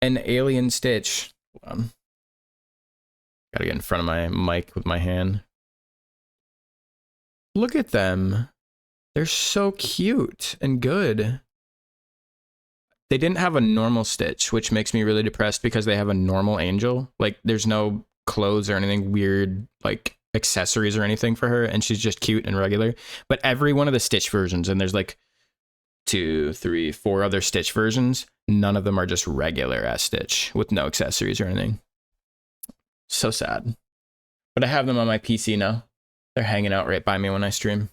and Alien Stitch. Hold on. Gotta get in front of my mic with my hand. Look at them. They're so cute and good. They didn't have a normal Stitch, which makes me really depressed because they have a normal Angel. Like, there's no clothes or anything weird, like accessories or anything for her, and she's just cute and regular. But every one of the Stitch versions, and there's like 2, 3, 4 other Stitch versions, none of them are just regular ass Stitch with no accessories or anything. So sad. But I have them on my PC now. They're hanging out right by me when I stream.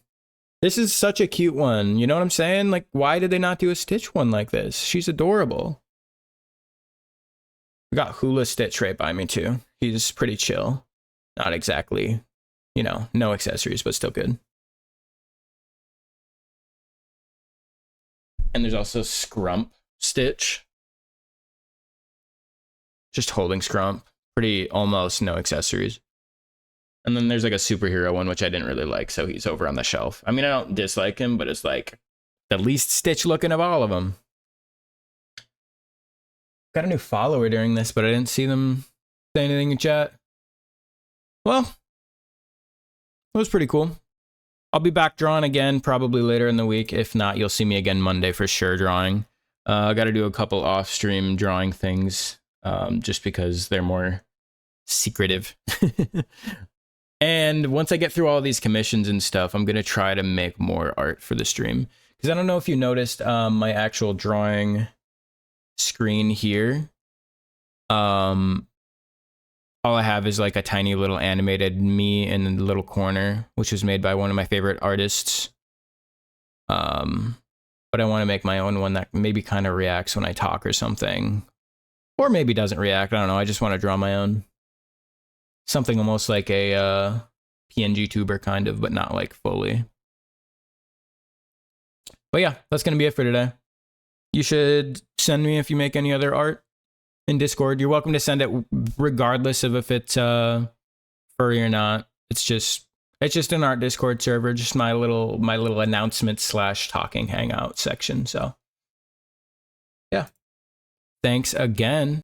This is such a cute one. You know what I'm saying? Like, why did they not do a Stitch one like this? She's adorable. We got Hula Stitch right by me too. He's pretty chill. Not exactly, you know, no accessories, but still good. And there's also Scrump Stitch. Just holding Scrump. Pretty almost no accessories. And then there's like a superhero one, which I didn't really like, so he's over on the shelf. I mean, I don't dislike him, but it's like the least Stitch looking of all of them. Got a new follower during this, but I didn't see them say anything in chat. Well, it was pretty cool. I'll be back drawing again probably later in the week. If not, you'll see me again Monday for sure drawing. I got to do a couple off-stream drawing things just because they're more secretive. And once I get through all these commissions and stuff, I'm going to try to make more art for the stream. Because I don't know if you noticed my actual drawing screen here. All I have is like a tiny little animated me in the little corner, which was made by one of my favorite artists. But I want to make my own one that maybe kind of reacts when I talk or something. Or maybe doesn't react. I don't know. I just want to draw my own. Something almost like a PNG tuber kind of, but not like fully. But yeah, that's going to be it for today. You should send me if you make any other art in Discord. You're welcome to send it regardless of if it's furry or not. It's just an art Discord server, just my little announcement / talking hangout section. So yeah. Thanks again.